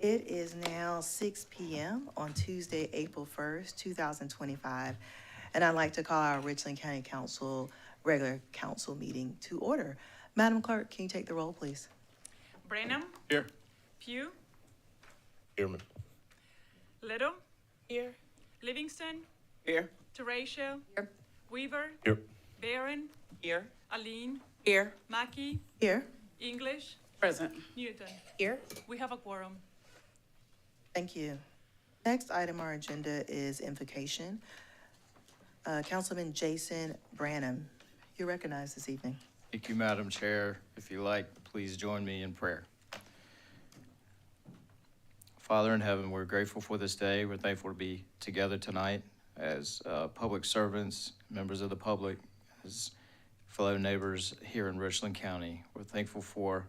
It is now 6 p.m. on Tuesday, April 1st, 2025, and I'd like to call our Richland County Council regular council meeting to order. Madam Clerk, can you take the roll, please? Branham, Here. Pugh, Ehrman. Little, Here. Livingston, Here. Teratio, Here. Weaver, Here. Barron, Here. Aline, Here. Mackey, Here. English, Present. Newton. Here. We have a quorum. Thank you. Next item on our agenda is invocation. Councilman Jason Branham, you're recognized this evening. Thank you, Madam Chair. If you like, please join me in prayer. Father in heaven, we're grateful for this day. We're thankful to be together tonight as public servants, members of the public, as fellow neighbors here in Richland County. We're thankful for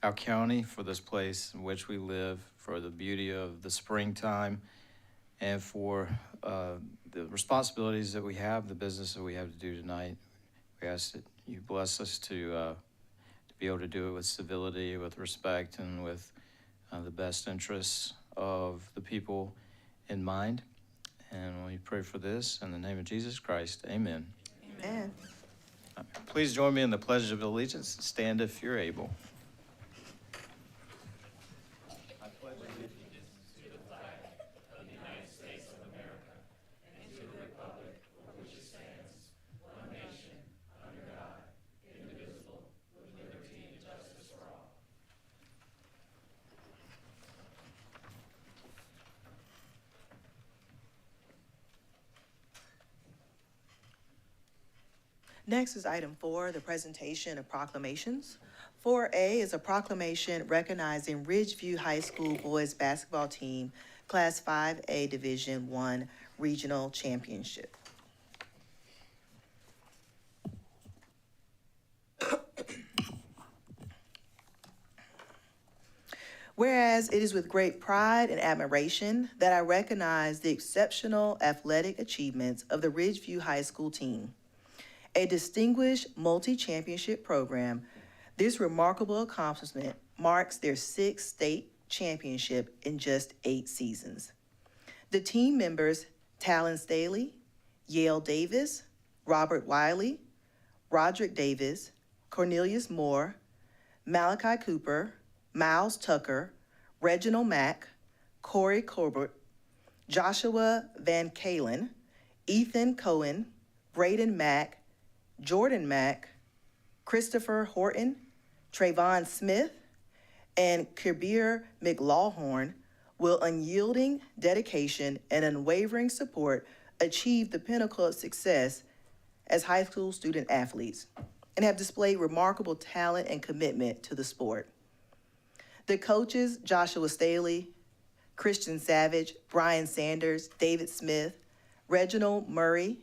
our county, for this place in which we live, for the beauty of the springtime, and for the responsibilities that we have, the business that we have to do tonight. We ask that you bless us to be able to do it with civility, with respect, and with the best interests of the people in mind. And we pray for this in the name of Jesus Christ. Amen. Amen. Please join me in the Pledge of Allegiance. Stand if you're able. Next is item 4, the presentation of proclamations. 4A is a proclamation recognizing Ridgeview High School boys basketball team Class 5A Division I Regional Championship. Whereas it is with great pride and admiration that I recognize the exceptional athletic achievements of the Ridgeview High School team. A distinguished multi-championship program, this remarkable accomplishment marks their 6th state championship in just 8 seasons. The team members, Talon Staley, Yale Davis, Robert Wiley, Roderick Davis, Cornelius Moore, Malachi Cooper, Miles Tucker, Reginald Mack, Corey Corbett, Joshua Van Kalen, Ethan Cohen, Braden Mack, Jordan Mack, Christopher Horton, Trayvon Smith, and Kabir McLawhorn will unyielding dedication and unwavering support achieve the pinnacle of success as high school student athletes and have displayed remarkable talent and commitment to the sport. The coaches, Joshua Staley, Christian Savage, Brian Sanders, David Smith, Reginald Murray,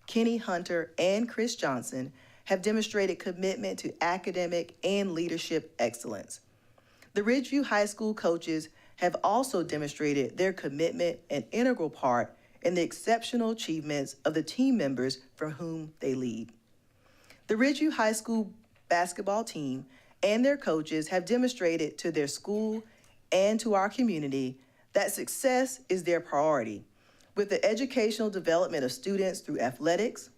Kenny Hunter, and Chris Johnson have demonstrated commitment to academic and leadership excellence. The Ridgeview High School coaches have also demonstrated their commitment and integral part in the exceptional achievements of the team members for whom they lead. The Ridgeview High School basketball team and their coaches have demonstrated to their school and to our community that success is their priority, with the educational development of students through athletics,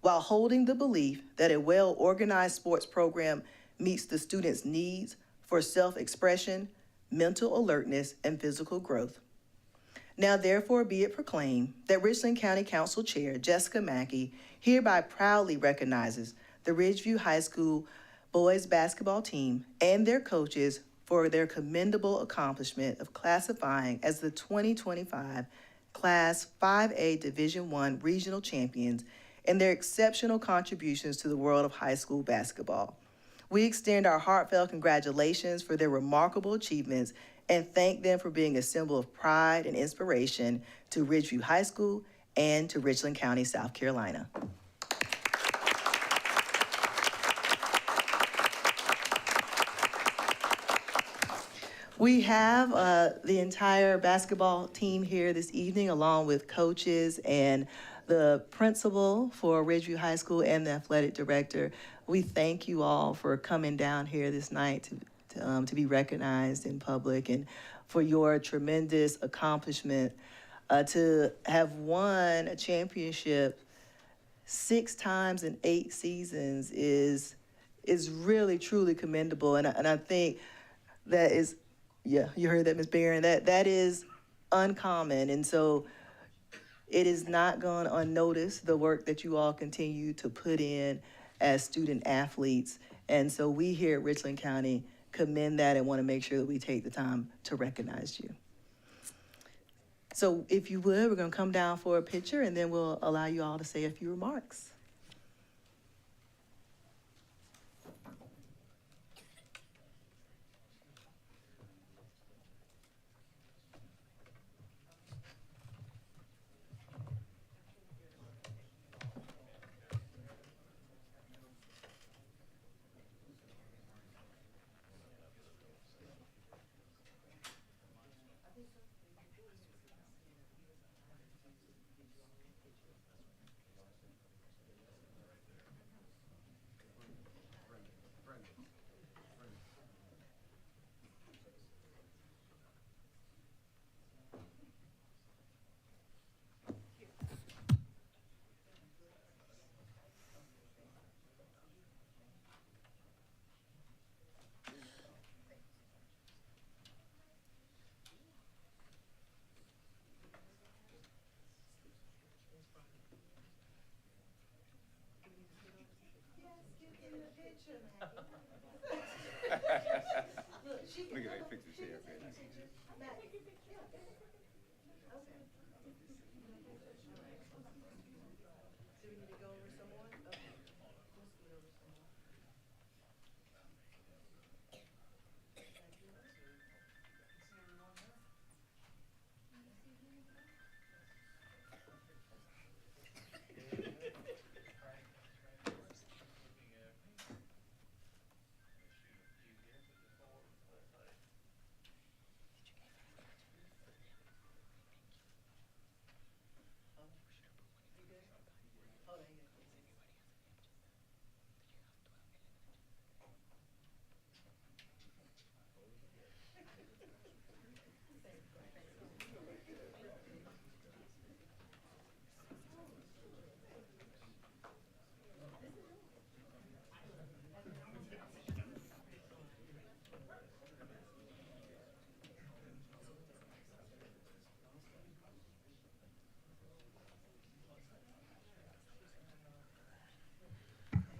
while holding the belief that a well-organized sports program meets the students' needs for self-expression, mental alertness, and physical growth. Now therefore be it proclaimed that Richland County Council Chair Jessica Mackey hereby proudly recognizes the Ridgeview High School boys basketball team and their coaches for their commendable accomplishment of classifying as the 2025 Class 5A Division I Regional Champions and their exceptional contributions to the world of high school basketball. We extend our heartfelt congratulations for their remarkable achievements and thank them for being a symbol of pride and inspiration to Ridgeview High School and to Richland County, South Carolina. We have the entire basketball team here this evening, along with coaches and the principal for Ridgeview High School and the athletic director. We thank you all for coming down here this night to to be recognized in public, and for your tremendous accomplishment to have won a championship 6 times in 8 seasons is really truly commendable, and I think that is, yeah, you heard that, Ms. Barron, that is uncommon, and so it is not gone unnoticed, the work that you all continue to put in as student athletes. And so we here at Richland County commend that and want to make sure that we take the time to recognize you. So if you would, we're going to come down for a picture and then we'll allow you all to say a few remarks.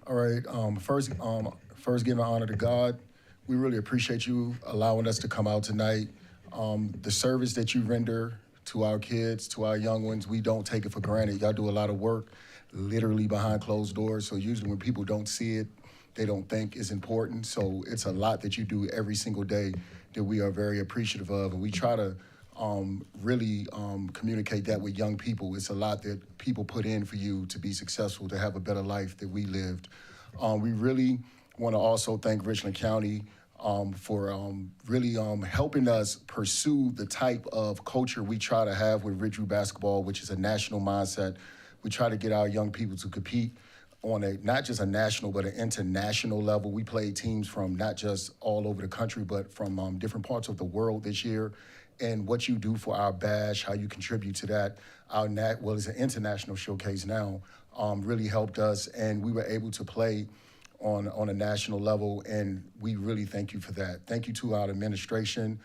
All right. First, giving honor to God. We really appreciate you allowing us to come out tonight. The service that you render to our kids, to our young ones, we don't take it for granted. Y'all do a lot of work, literally behind closed doors. So usually when people don't see it, they don't think it's important. So it's a lot that you do every single day that we are very appreciative of, and we try to really communicate that with young people. It's a lot that people put in for you to be successful, to have a better life that we lived. We really want to also thank Richland County for really helping us pursue the type of culture we try to have with Ridgeview basketball, which is a national mindset. We try to get our young people to compete on not just a national, but an international level. We played teams from not just all over the country, but from different parts of the world this year. And what you do for our bash, how you contribute to that, it's an international showcase now, really helped us. And we were able to play on a national level, and we really thank you for that. Thank you to our administration,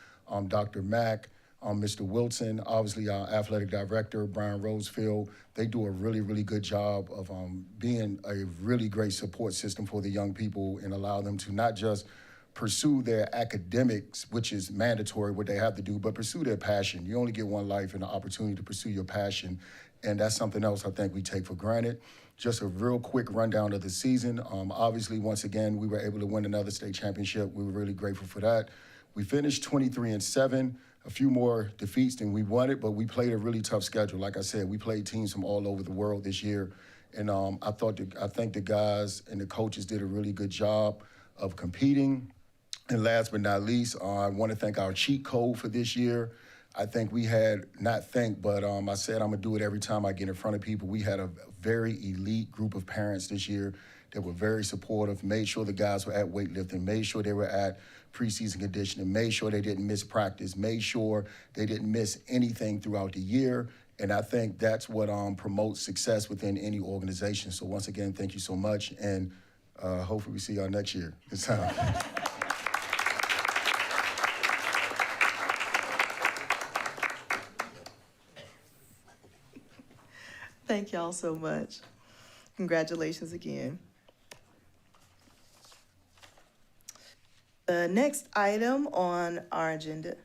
Dr. Mack, Mr. Wilson, obviously our athletic director, Brian Rosefield. They do a really, really good job of being a really great support system for the young people and allow them to not just pursue their academics, which is mandatory, what they have to do, but pursue their passion. You only get one life and the opportunity to pursue your passion, and that's something else I think we take for granted. Just a real quick rundown of the season. Obviously, once again, we were able to win another state championship. We were really grateful for that. We finished 23-7, a few more defeats than we wanted, but we played a really tough schedule. Like I said, we played teams from all over the world this year, and I think the guys and the coaches did a really good job of competing. And last but not least, I want to thank our cheat code for this year. I think we had, I said I'm going to do it every time I get in front of people. We had a very elite group of parents this year that were very supportive, made sure the guys were at weightlifting, made sure they were at preseason conditioning, made sure they didn't miss practice, made sure they didn't miss anything throughout the year. And I think that's what promotes success within any organization. So once again, thank you so much, and hopefully we see y'all next year. It's time. Thank y'all so much. Congratulations again. The next item on our agenda.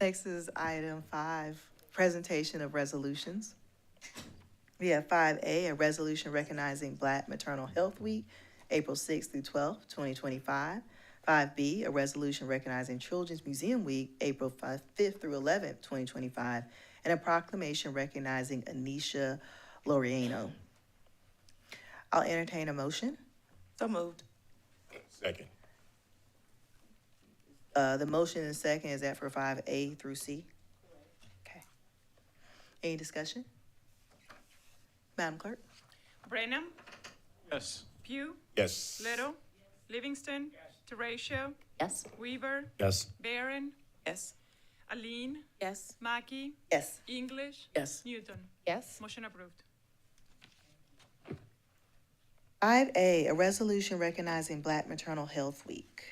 Next is item 5, presentation of resolutions. We have 5A, a resolution recognizing Black Maternal Health Week, April 6th through 12th, 2025. 5B, a resolution recognizing Children's Museum Week, April 5th through 11th, 2025, and a proclamation recognizing Anisha Laureano. I'll entertain a motion. So moved. Second. The motion and second, is that for 5A through C? Okay. Any discussion? Madam Clerk? Brenham, Yes. Pugh, Yes. Little, Livingston, Teratio, Yes. Weaver, Yes. Barron, Yes. Aline, Yes. Mackey, Yes. English, Yes. Newton. Yes. Motion approved. 5A, a resolution recognizing Black Maternal Health Week.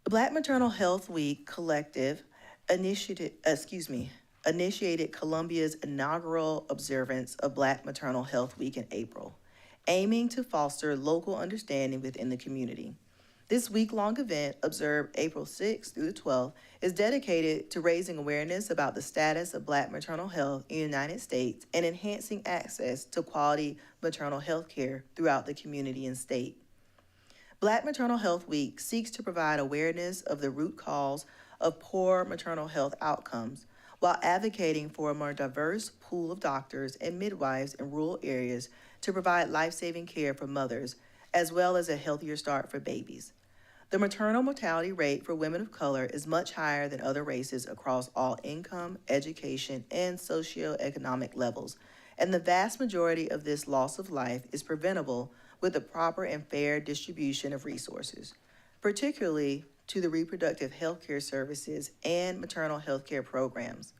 The Black Maternal Health Week Collective initiated Columbia's inaugural observance of Black Maternal Health Week in April, aiming to foster local understanding within the community. This week-long event, observed April 6th through the 12th, is dedicated to raising awareness about the status of Black maternal health in the United States and enhancing access to quality maternal health care throughout the community and state. Black Maternal Health Week seeks to provide awareness of the root cause of poor maternal health outcomes while advocating for a more diverse pool of doctors and midwives in rural areas to provide life-saving care for mothers, as well as a healthier start for babies. The maternal mortality rate for women of color is much higher than other races across all income, education, and socioeconomic levels, and the vast majority of this loss of life is preventable with a proper and fair distribution of resources, particularly to the reproductive health care services and maternal health care programs.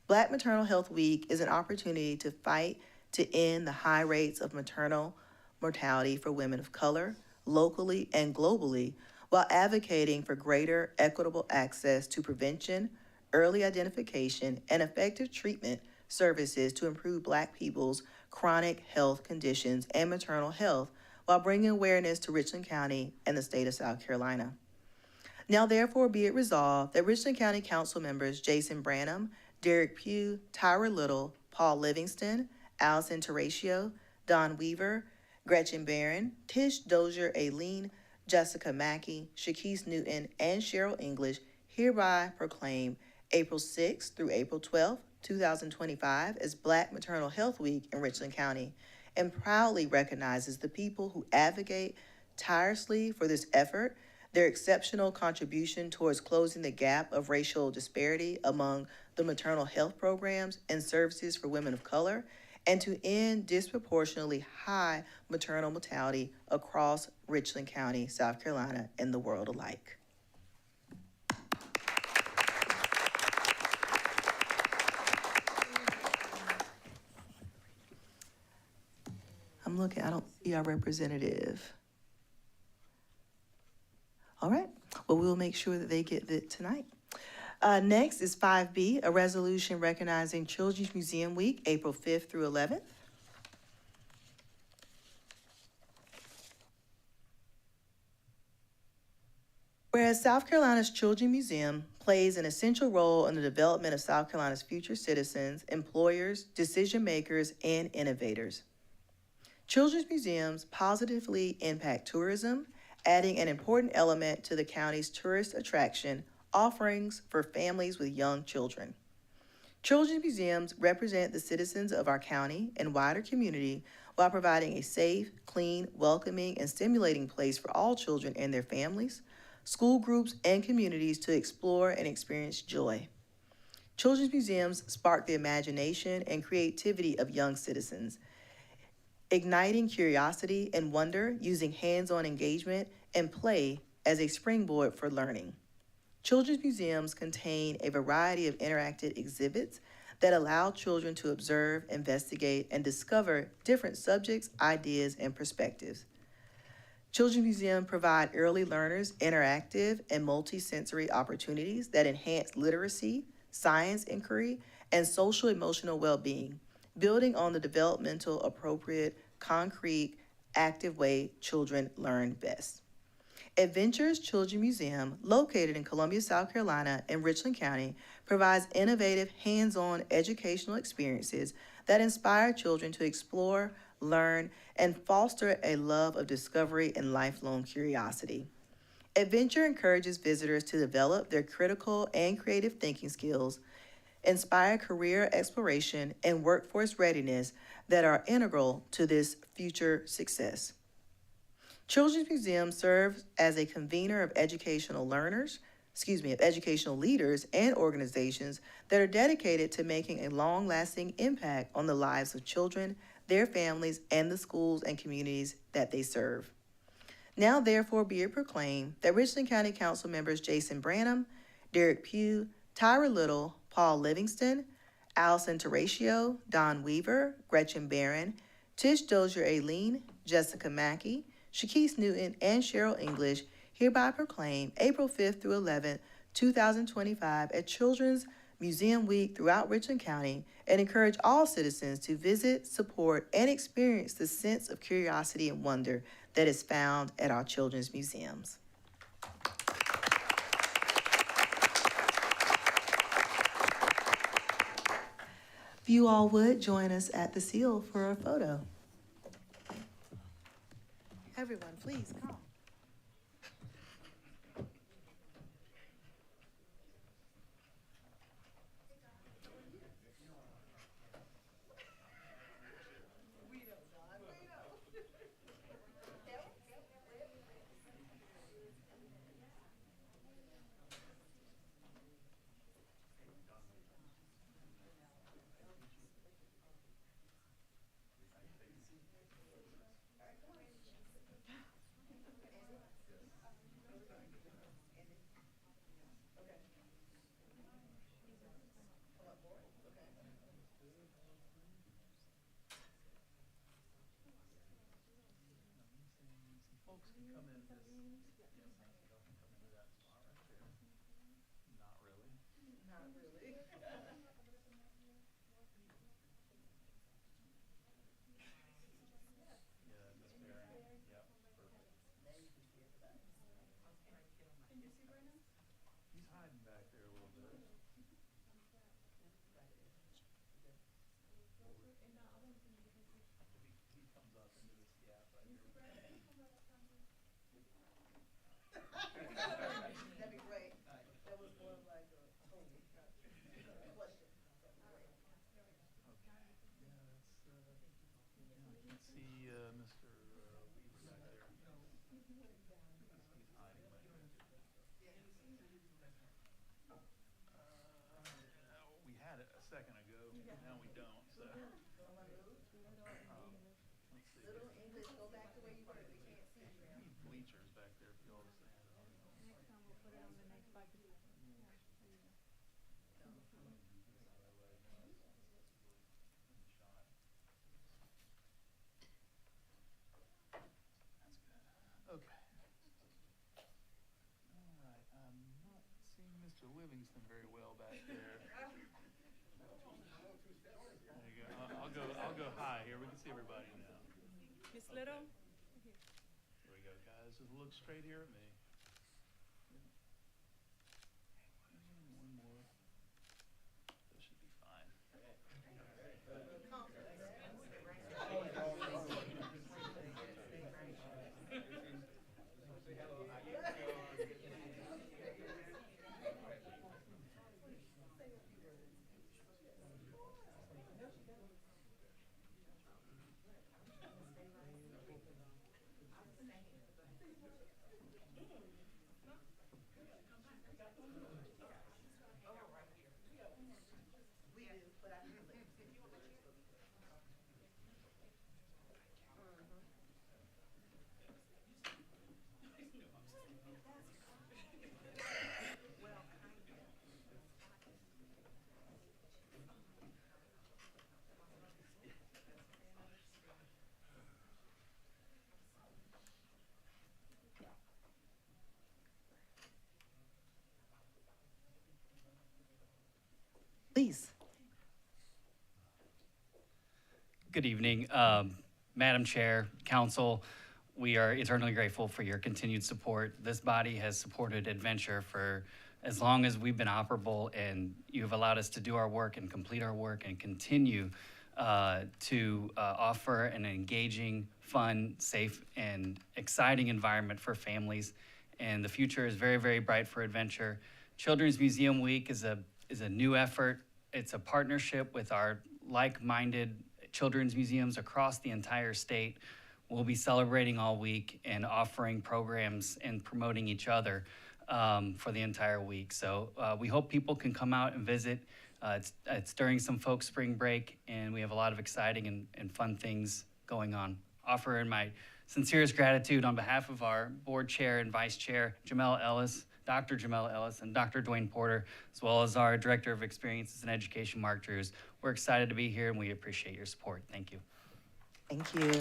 Black Maternal Health Week is an opportunity to fight to end the high rates of maternal mortality for women of color, locally and globally, while advocating for greater equitable access to prevention, early identification, and effective treatment services to improve Black people's chronic health conditions and maternal health, while bringing awareness to Richland County and the state of South Carolina. Now therefore be it resolved that Richland County Council members Jason Branham, Derek Pugh, Tyra Little, Paul Livingston, Allison Teratio, Don Weaver, Gretchen Barron, Tish Dozier Aileen, Jessica Mackey, Shaquise Newton, and Cheryl English hereby proclaim April 6th through April 12th, 2025 as Black Maternal Health Week in Richland County, and proudly recognizes the people who advocate tirelessly for this effort, their exceptional contribution towards closing the gap of racial disparity among the maternal health programs and services for women of color, and to end disproportionately high maternal mortality across Richland County, South Carolina, and the world alike. I'm looking, I don't see be our representative? All right, well, we'll make sure that they get it tonight. Next is 5B, a resolution recognizing Children's Museum Week, April 5th through 11th. Whereas South Carolina's Children's Museum plays an essential role in the development of South Carolina's future citizens, employers, decision makers, and innovators. Children's museums positively impact tourism, adding an important element to the county's tourist attraction offerings for families with young children. Children's museums represent the citizens of our county and wider community while providing a safe, clean, welcoming, and stimulating place for all children and their families, school groups, and communities to explore and experience joy. Children's museums spark the imagination and creativity of young citizens, igniting curiosity and wonder using hands-on engagement and play as a springboard for learning. Children's museums contain a variety of interactive exhibits that allow children to observe, investigate, and discover different subjects, ideas, and perspectives. Children's museums provide early learners interactive and multi-sensory opportunities that enhance literacy, science inquiry, and social emotional well-being, building on the developmental, appropriate, concrete, active way children learn best. Adventures Children's Museum, located in Columbia, South Carolina, and Richland County, provides innovative, hands-on educational experiences that inspire children to explore, learn, and foster a love of discovery and lifelong curiosity. Adventure encourages visitors to develop their critical and creative thinking skills, inspire career exploration, and workforce readiness that are integral to this future success. Children's Museum serves as a convener of educational leaders and organizations that are dedicated to making a long-lasting impact on the lives of children, their families, and the schools and communities that they serve. Now, therefore, be it proclaimed that Richland County Council members Jason Branham, Derek Pugh, Tyra Little, Paul Livingston, Allison Terratio, Don Weaver, Gretchen Barron, Tish Dozier-Aileen, Jessica Mackey, Shakese Newton, and Cheryl English hereby proclaim April 5th through 11th, 2025 at Children's Museum Week throughout Richland County and encourage all citizens to visit, support, and experience the sense of curiosity and wonder that is found at our children's museums. If you all would join us at the seal for a photo. Everyone, please come. That'd be great. That was more of like a question. See Mr. Weaver back there. He's hiding back there. We had it a second ago. Now we don't. So. Let's see. Little English, go back to where you were. We can't see you now. We need bleachers back there if you all stand on. Next time we'll put it on the next bucket. Livingston very well back there. There you go. I'll go high here. We can see everybody now. Miss Little, Here we go, guys. Just look straight here at me. One more. That should be fine. Please. Good evening, Madam Chair, Council. We are eternally grateful for your continued support. This body has supported Adventure for as long as we've been operable, and you have allowed us to do our work and complete our work and continue to offer an engaging, fun, safe, and exciting environment for families. And the future is very, very bright for Adventure. Children's Museum Week is a new effort. It's a partnership with our like-minded children's museums across the entire state. We'll be celebrating all week and offering programs and promoting each other for the entire week. So we hope people can come out and visit. It's during some folks' spring break, and we have a lot of exciting and fun things going on. Offering my sincerest gratitude on behalf of our board chair and vice chair, Jamel Ellis, Dr. Jamel Ellis, and Dr. Dwayne Porter, as well as our Director of Experiences and Education, Mark Drews. We're excited to be here, and we appreciate your support. Thank you. Thank you.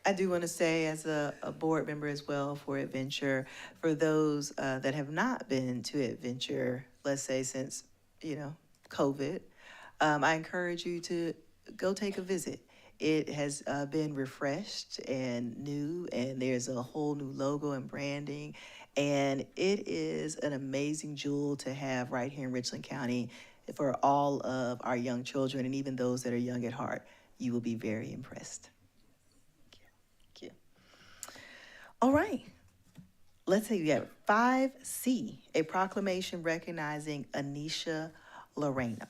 I do want to say, as a board member as well for Adventure, for those that have not been to Adventure, let's say since, COVID, I encourage you to go take a visit. It has been refreshed and new, and there's a whole new logo and branding, and it is an amazing jewel to have right here in Richland County for all of our young children and even those that are young at heart. You will be very impressed. Thank you. All right. Let's say we have 5C, a proclamation recognizing Anisha Loreno.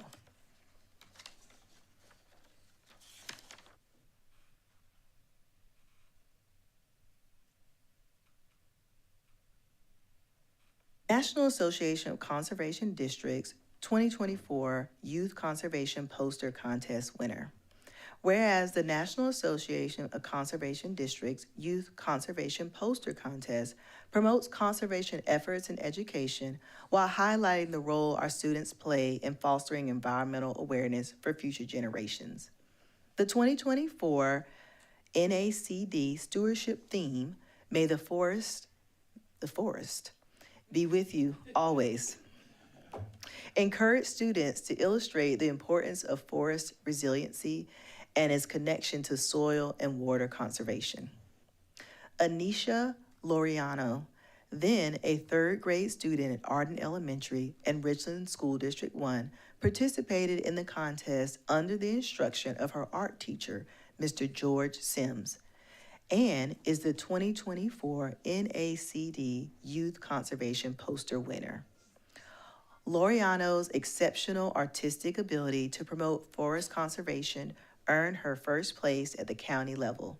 National Association of Conservation Districts 2024 Youth Conservation Poster Contest winner. Whereas the National Association of Conservation Districts Youth Conservation Poster Contest promotes conservation efforts and education while highlighting the role our students play in fostering environmental awareness for future generations. The 2024 NACD stewardship theme, May the forest be with you always. Encourage students to illustrate the importance of forest resiliency and its connection to soil and water conservation. Anisha Loriano, then a third grade student at Arden Elementary and Richland School District 1, participated in the contest under the instruction of her art teacher, Mr. George Sims, and is the 2024 NACD Youth Conservation Poster winner. Loriano's exceptional artistic ability to promote forest conservation earned her first place at the county level,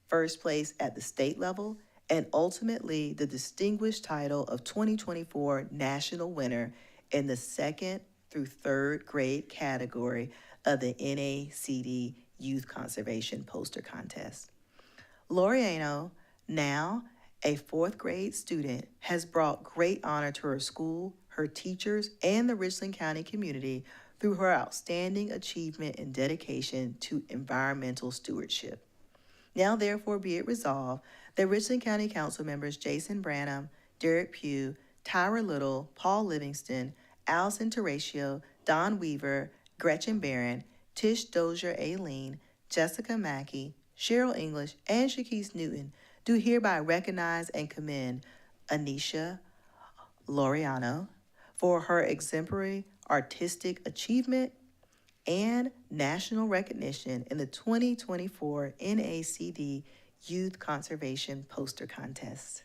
first place at the state level, and ultimately the distinguished title of 2024 national winner in the 2nd through 3rd grade category of the NACD Youth Conservation Poster Contest. Loriano, now a 4th grade student, has brought great honor to her school, her teachers, and the Richland County community through her outstanding achievement and dedication to environmental stewardship. Now therefore be it resolved that Richland County Council members Jason Branham, Derek Pugh, Tyra Little, Paul Livingston, Allison Terratio, Don Weaver, Gretchen Barron, Tish Dozier Aileen, Jessica Mackey, Cheryl English, and Shakise Newton do hereby recognize and commend Anisha Laureano for her exemplary artistic achievement and national recognition in the 2024 NACD Youth Conservation Poster Contest.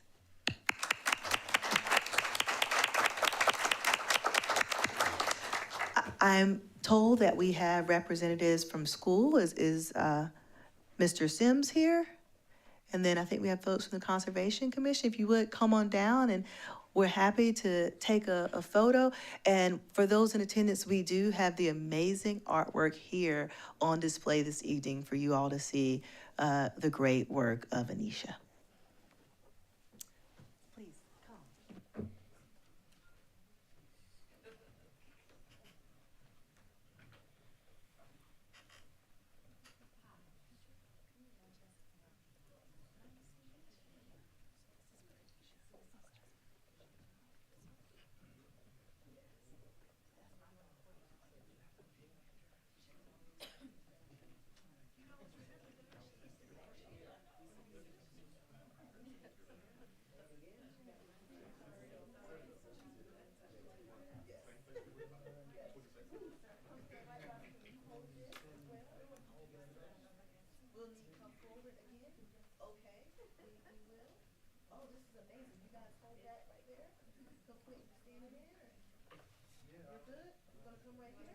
I'm told that we have representatives from school. Is Mr. Sims here? And then I think we have folks from the Conservation Commission. If you would, come on down, and we're happy to take a photo. And for those in attendance, we do have the amazing artwork here on display this evening for you all to see the great work of Anisha. Please, come. Will need to come forward again? Okay, we will. Oh, this is amazing. You guys hold that right there. Come quick, you standing there? You're good? You're gonna come right here?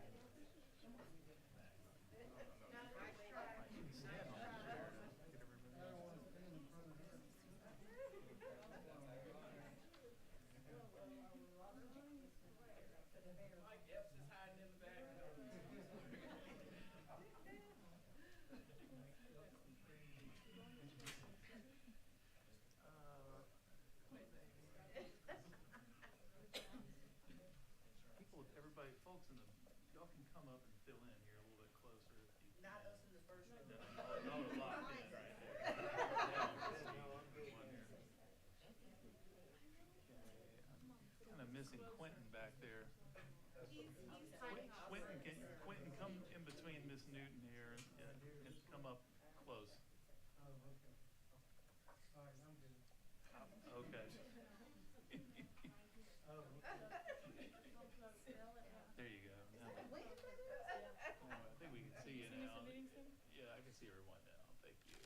Everybody, folks in the, y'all can come up and fill in here a little bit closer if you can. Not us in the first row. No, y'all are locked in right there. Yeah, one here. Okay, I'm kind of missing Quentin back there. Quentin, come in between Miss Newton here and come up close. Okay. There you go. Now, I think we can see you now. Yeah, I can see everyone now. Thank you.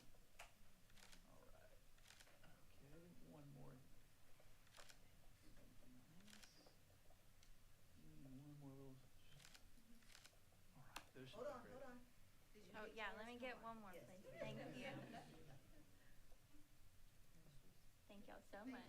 All right. Okay, one more. One more little. All right, there she is. Hold on. Oh, yeah, let me get one more, please. Thank you. Thank y'all so much.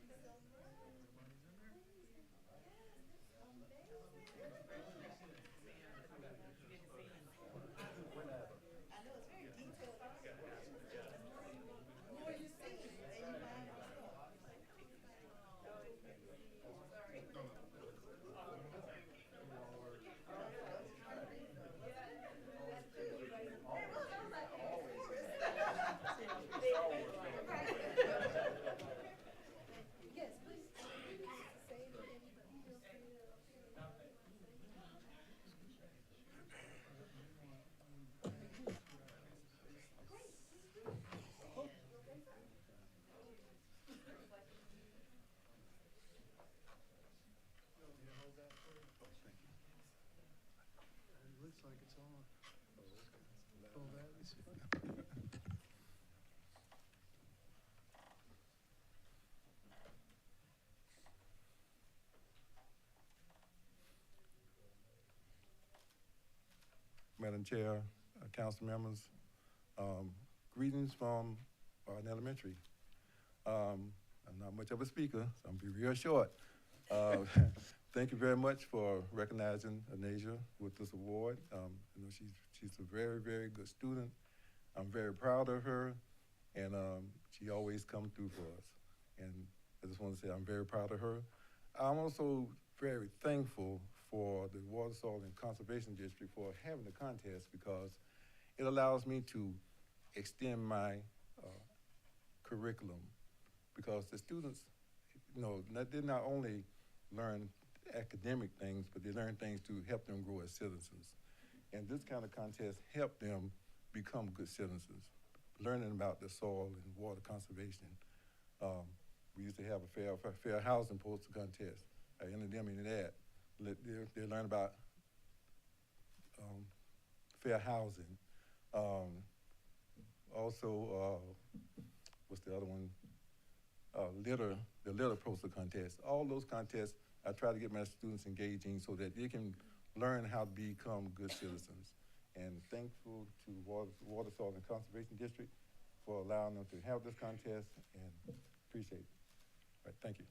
Looks like it's on. Full values. Madam Chair, council members, greetings from Barton Elementary. I'm not much of a speaker, so I'm gonna be real short. Thank you very much for recognizing Anasia with this award. You know, she's a very, very good student. I'm very proud of her, and she always comes through for us. And I just want to say I'm very proud of her. I'm also very thankful for the Water, Soil, and Conservation District for having the contest, because it allows me to extend my curriculum, because the students, they not only learn academic things, but they learn things to help them grow as citizens. And this kind of contest help them become good citizens, learning about the soil and water conservation. We used to have a fair housing poster contest. I entered them into that. They learn about fair housing. Also, what's the other one? The litter poster contest. All those contests, I try to get my students engaging so that they can learn how to become good citizens. And thankful to Water, Soil, and Conservation District for allowing them to have this contest, and appreciate it. All right, thank you.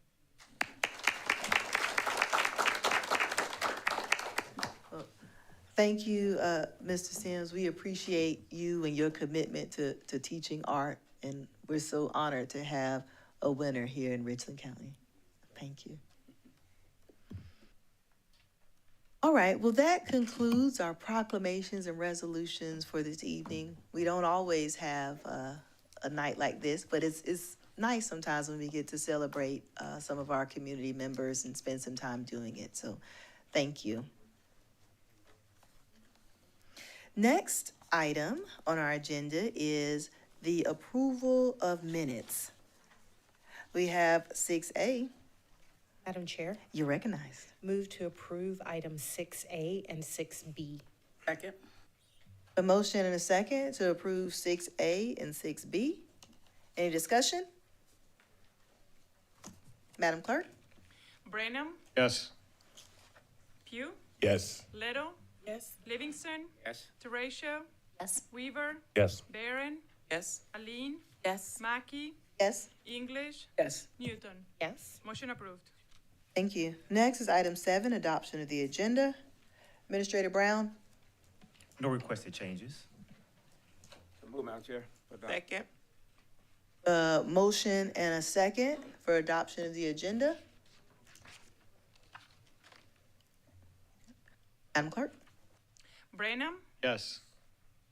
Thank you, Mr. Sims. We appreciate you and your commitment to teaching art, and we're so honored to have a winner here in Richland County. Thank you. All right, well, that concludes our proclamations and resolutions for this evening. We don't always have a night like this, but it's nice sometimes when we get to celebrate some of our community members and spend some time doing it, so thank you. Next item on our agenda is the approval of minutes. We have 6A. Madam Chair, You're recognized. move to approve items 6A and 6B. Second. A motion and a second to approve 6A and 6B. Any discussion? Madam Clerk? Brenham, Yes. Pugh, Yes. Little, Yes. Livingston, Yes. Teratio, Yes. Weaver, Yes. Barron, Yes. Aline, Yes. Mackey, Yes. English, Yes. Newton. Yes. Motion approved. Thank you. Next is item 7, adoption of the agenda. Administrator Brown? No requested changes. So move, Madam Chair. Second. Motion and a second for adoption of the agenda. Madam Clerk? Brenham, Yes.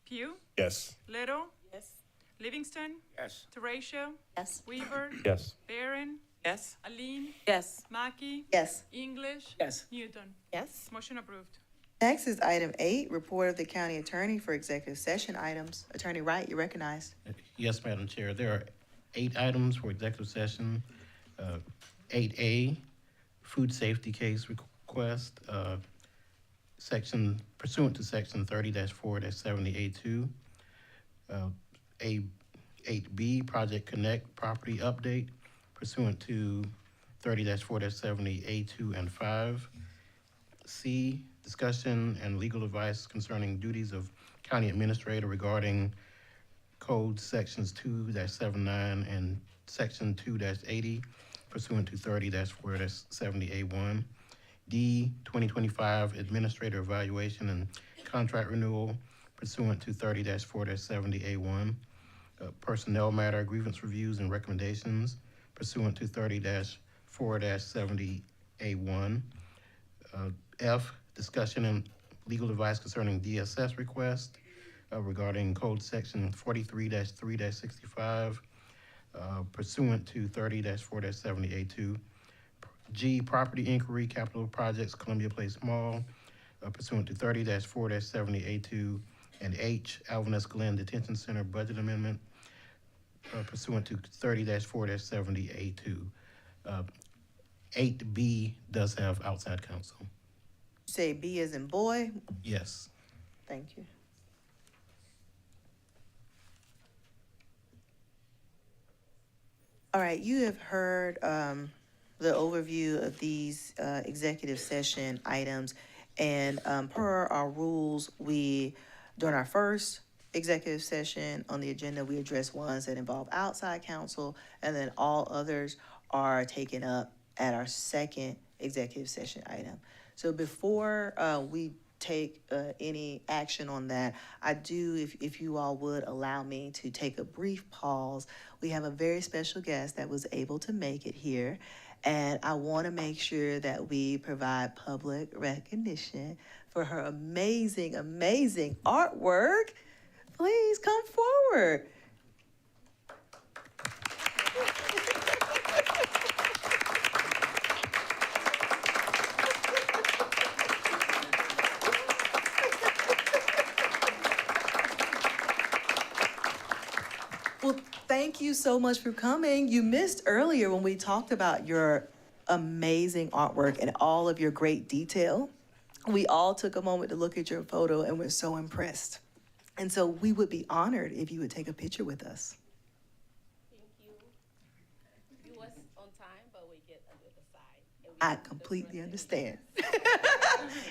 Pugh, Yes. Little, Yes. Livingston, Yes. Teratio, Yes. Weaver, Yes. Barron, Yes. Aline, Yes. Mackey, Yes. English, Yes. Newton. Yes. Motion approved. Next is item 8, report of the county attorney for executive session items. Attorney Wright, you're recognized. Yes, Madam Chair. There are 8 items for executive session. 8A, food safety case request, pursuant to section 30-4-70A2. 8B, Project Connect property update pursuant to 30-4-70A2 and 5. C, discussion and legal advice concerning duties of county administrator regarding code sections 2-79 and section 2-80 pursuant to 30-4-70A1. D, 2025 administrator evaluation and contract renewal pursuant to 30-4-70A1. Personnel matter grievance reviews and recommendations pursuant to 30-4-70A1. F, discussion and legal advice concerning DSS request regarding code section 43-3-65 pursuant to 30-4-70A2. G, property inquiry, capital projects, Columbia Place Mall pursuant to 30-4-70A2. And H, Alvin S. Glenn Detention Center budget amendment pursuant to 30-4-70A2. 8B does have outside counsel. Say B as in boy. Yes. Thank you. All right, you have heard the overview of these executive session items. And per our rules, during our first executive session on the agenda, we address ones that involve outside counsel, and then all others are taken up at our second executive session item. So before we take any action on that, I do, if you all would allow me to take a brief pause. We have a very special guest that was able to make it here, and I want to make sure that we provide public recognition for her amazing, amazing artwork. Please come forward. Thank you so much for coming. You missed earlier when we talked about your amazing artwork and all of your great detail. We all took a moment to look at your photo and we're so impressed. And so we would be honored if you would take a picture with us. Thank you. You was on time, but we get a little side. I completely understand.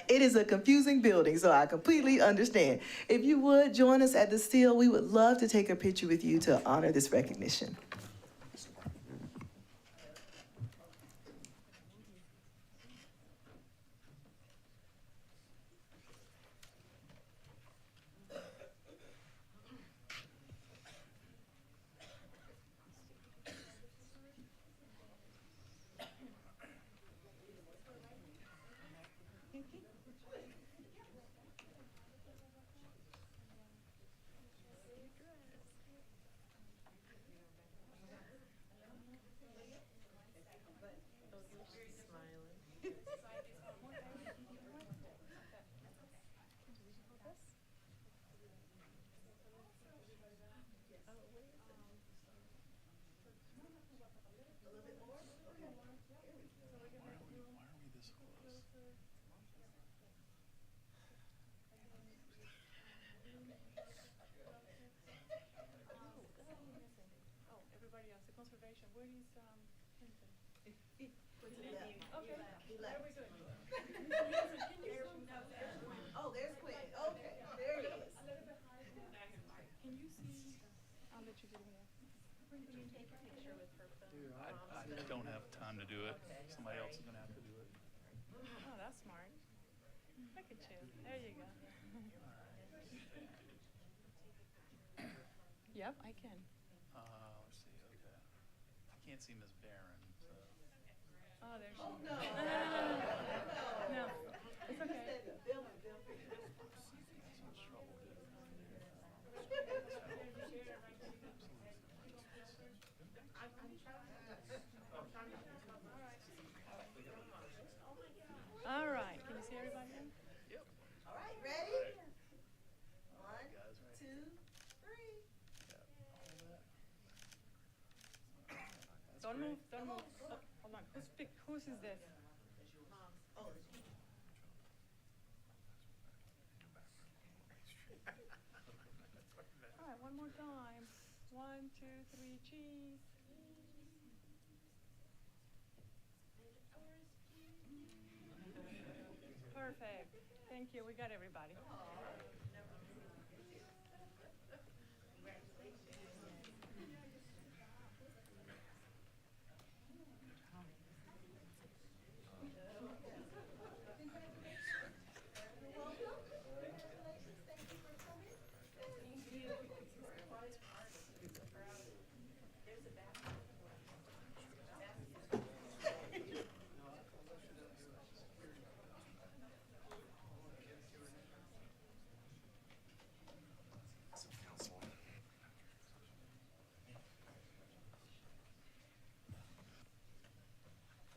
It is a confusing building, so I completely understand. If you would join us at the seal, we would love to take a picture with you to honor this recognition. I don't have time to do it. Somebody else is gonna have to do it. Oh, that's smart. Look at you. There you go. Yep, I can. Let's see, okay. I can't see Miss Barron, so. Oh, there she is. No, it's okay. All right, can you see everybody? Yep. All right, ready? 1, 2, 3. Don't move, don't move. Oh, hold on, whose is this? All right, one more time. 1, 2, 3, cheese. Perfect. Thank you. We got everybody.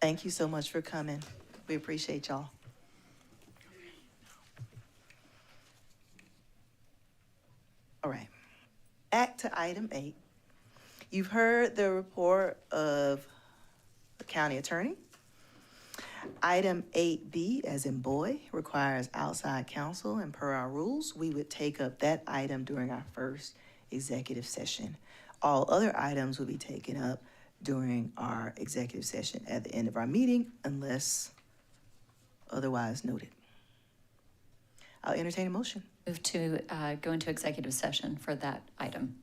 Thank you so much for coming. We appreciate y'all. All right. Back to item 8. You've heard the report of the county attorney. Item 8B, as in boy, requires outside counsel, and per our rules, we would take up that item during our first executive session. All other items will be taken up during our executive session at the end of our meeting, unless otherwise noted. I'll entertain a motion. Move to go into executive session for that item.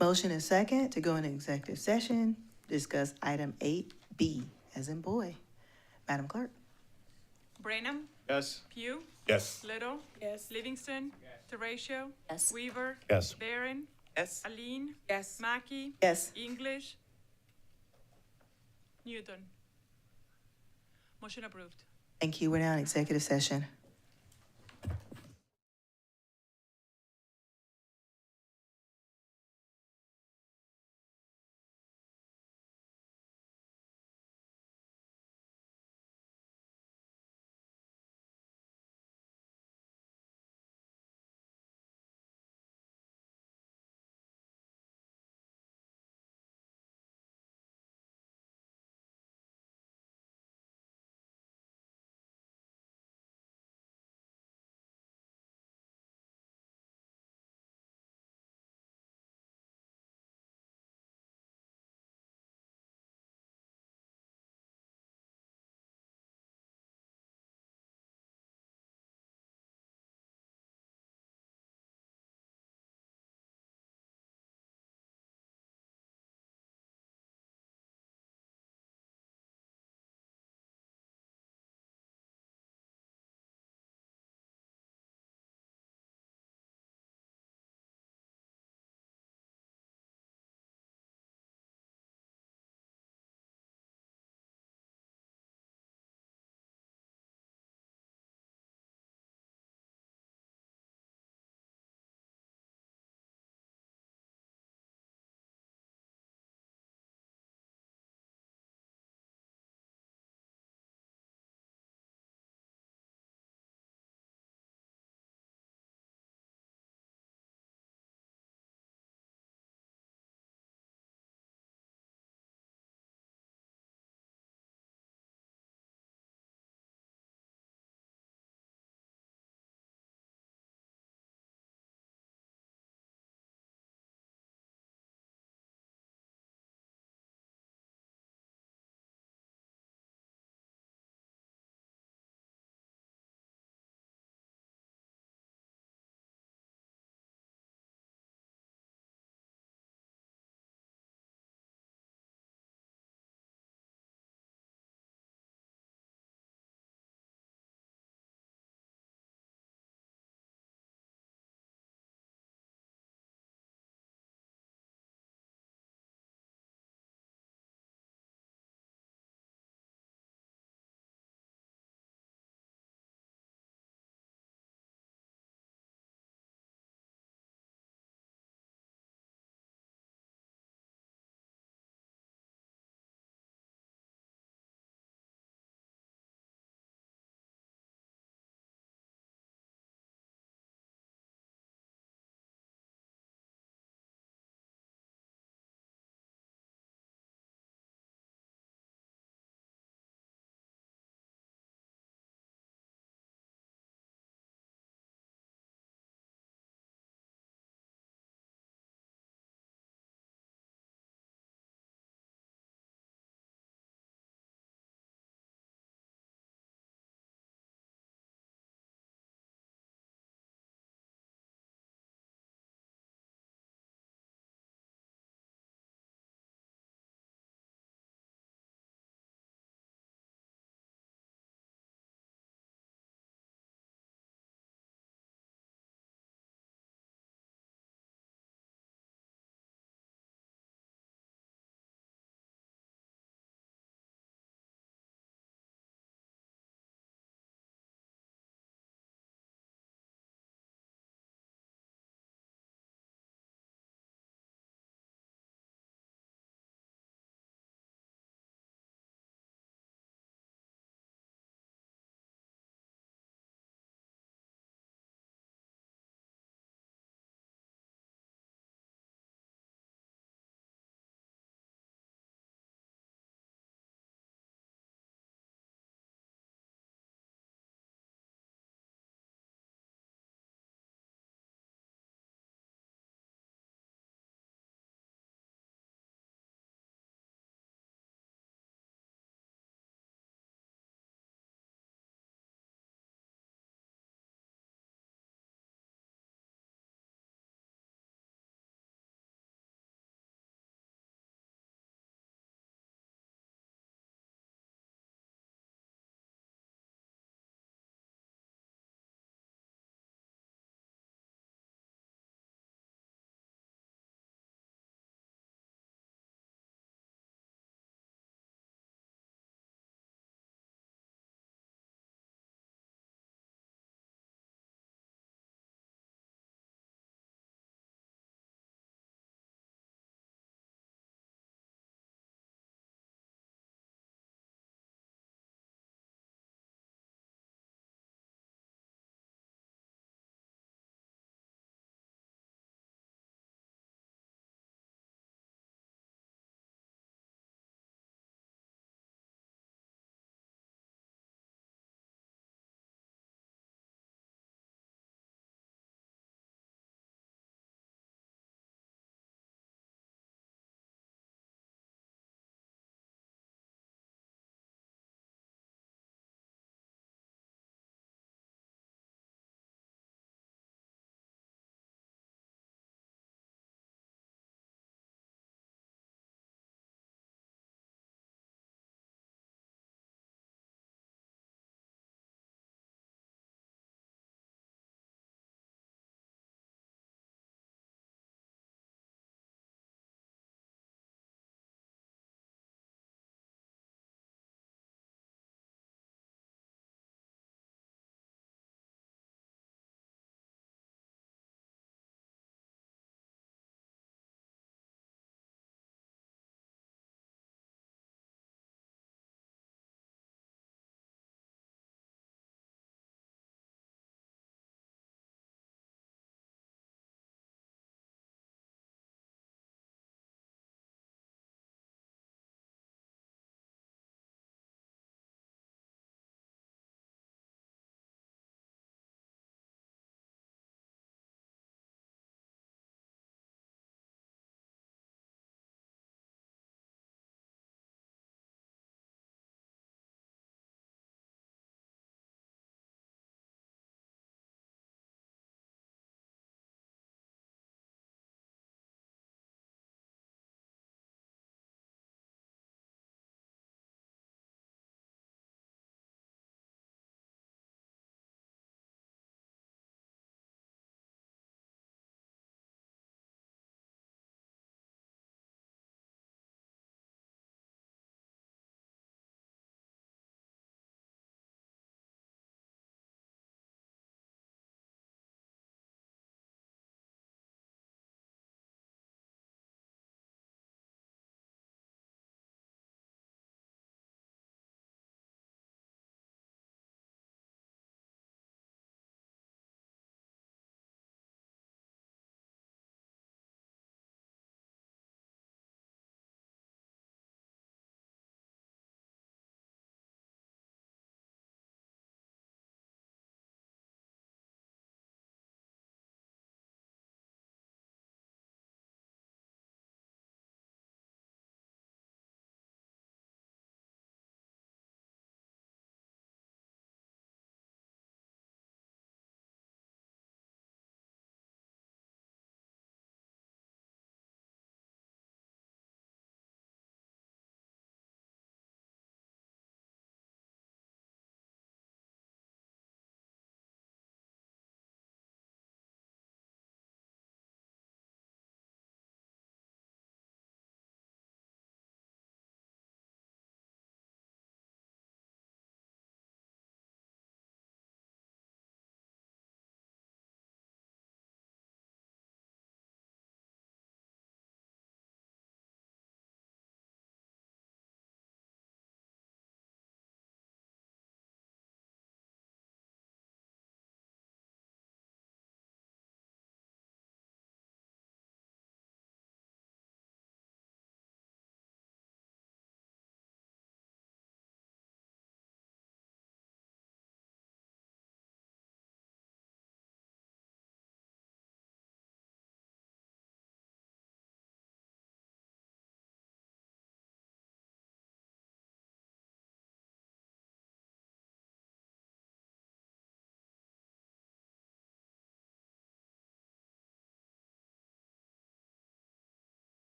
Motion and second to go into executive session, discuss item 8B, as in boy. Madam Clerk. Branham, Yes. Pugh, Yes. Little, Livingston, Teratio, Yes. Weaver, Yes. Barron, Yes. Aline, Yes. Mackey, Yes. English, Newton. Motion approved. Thank you. We're now in executive session.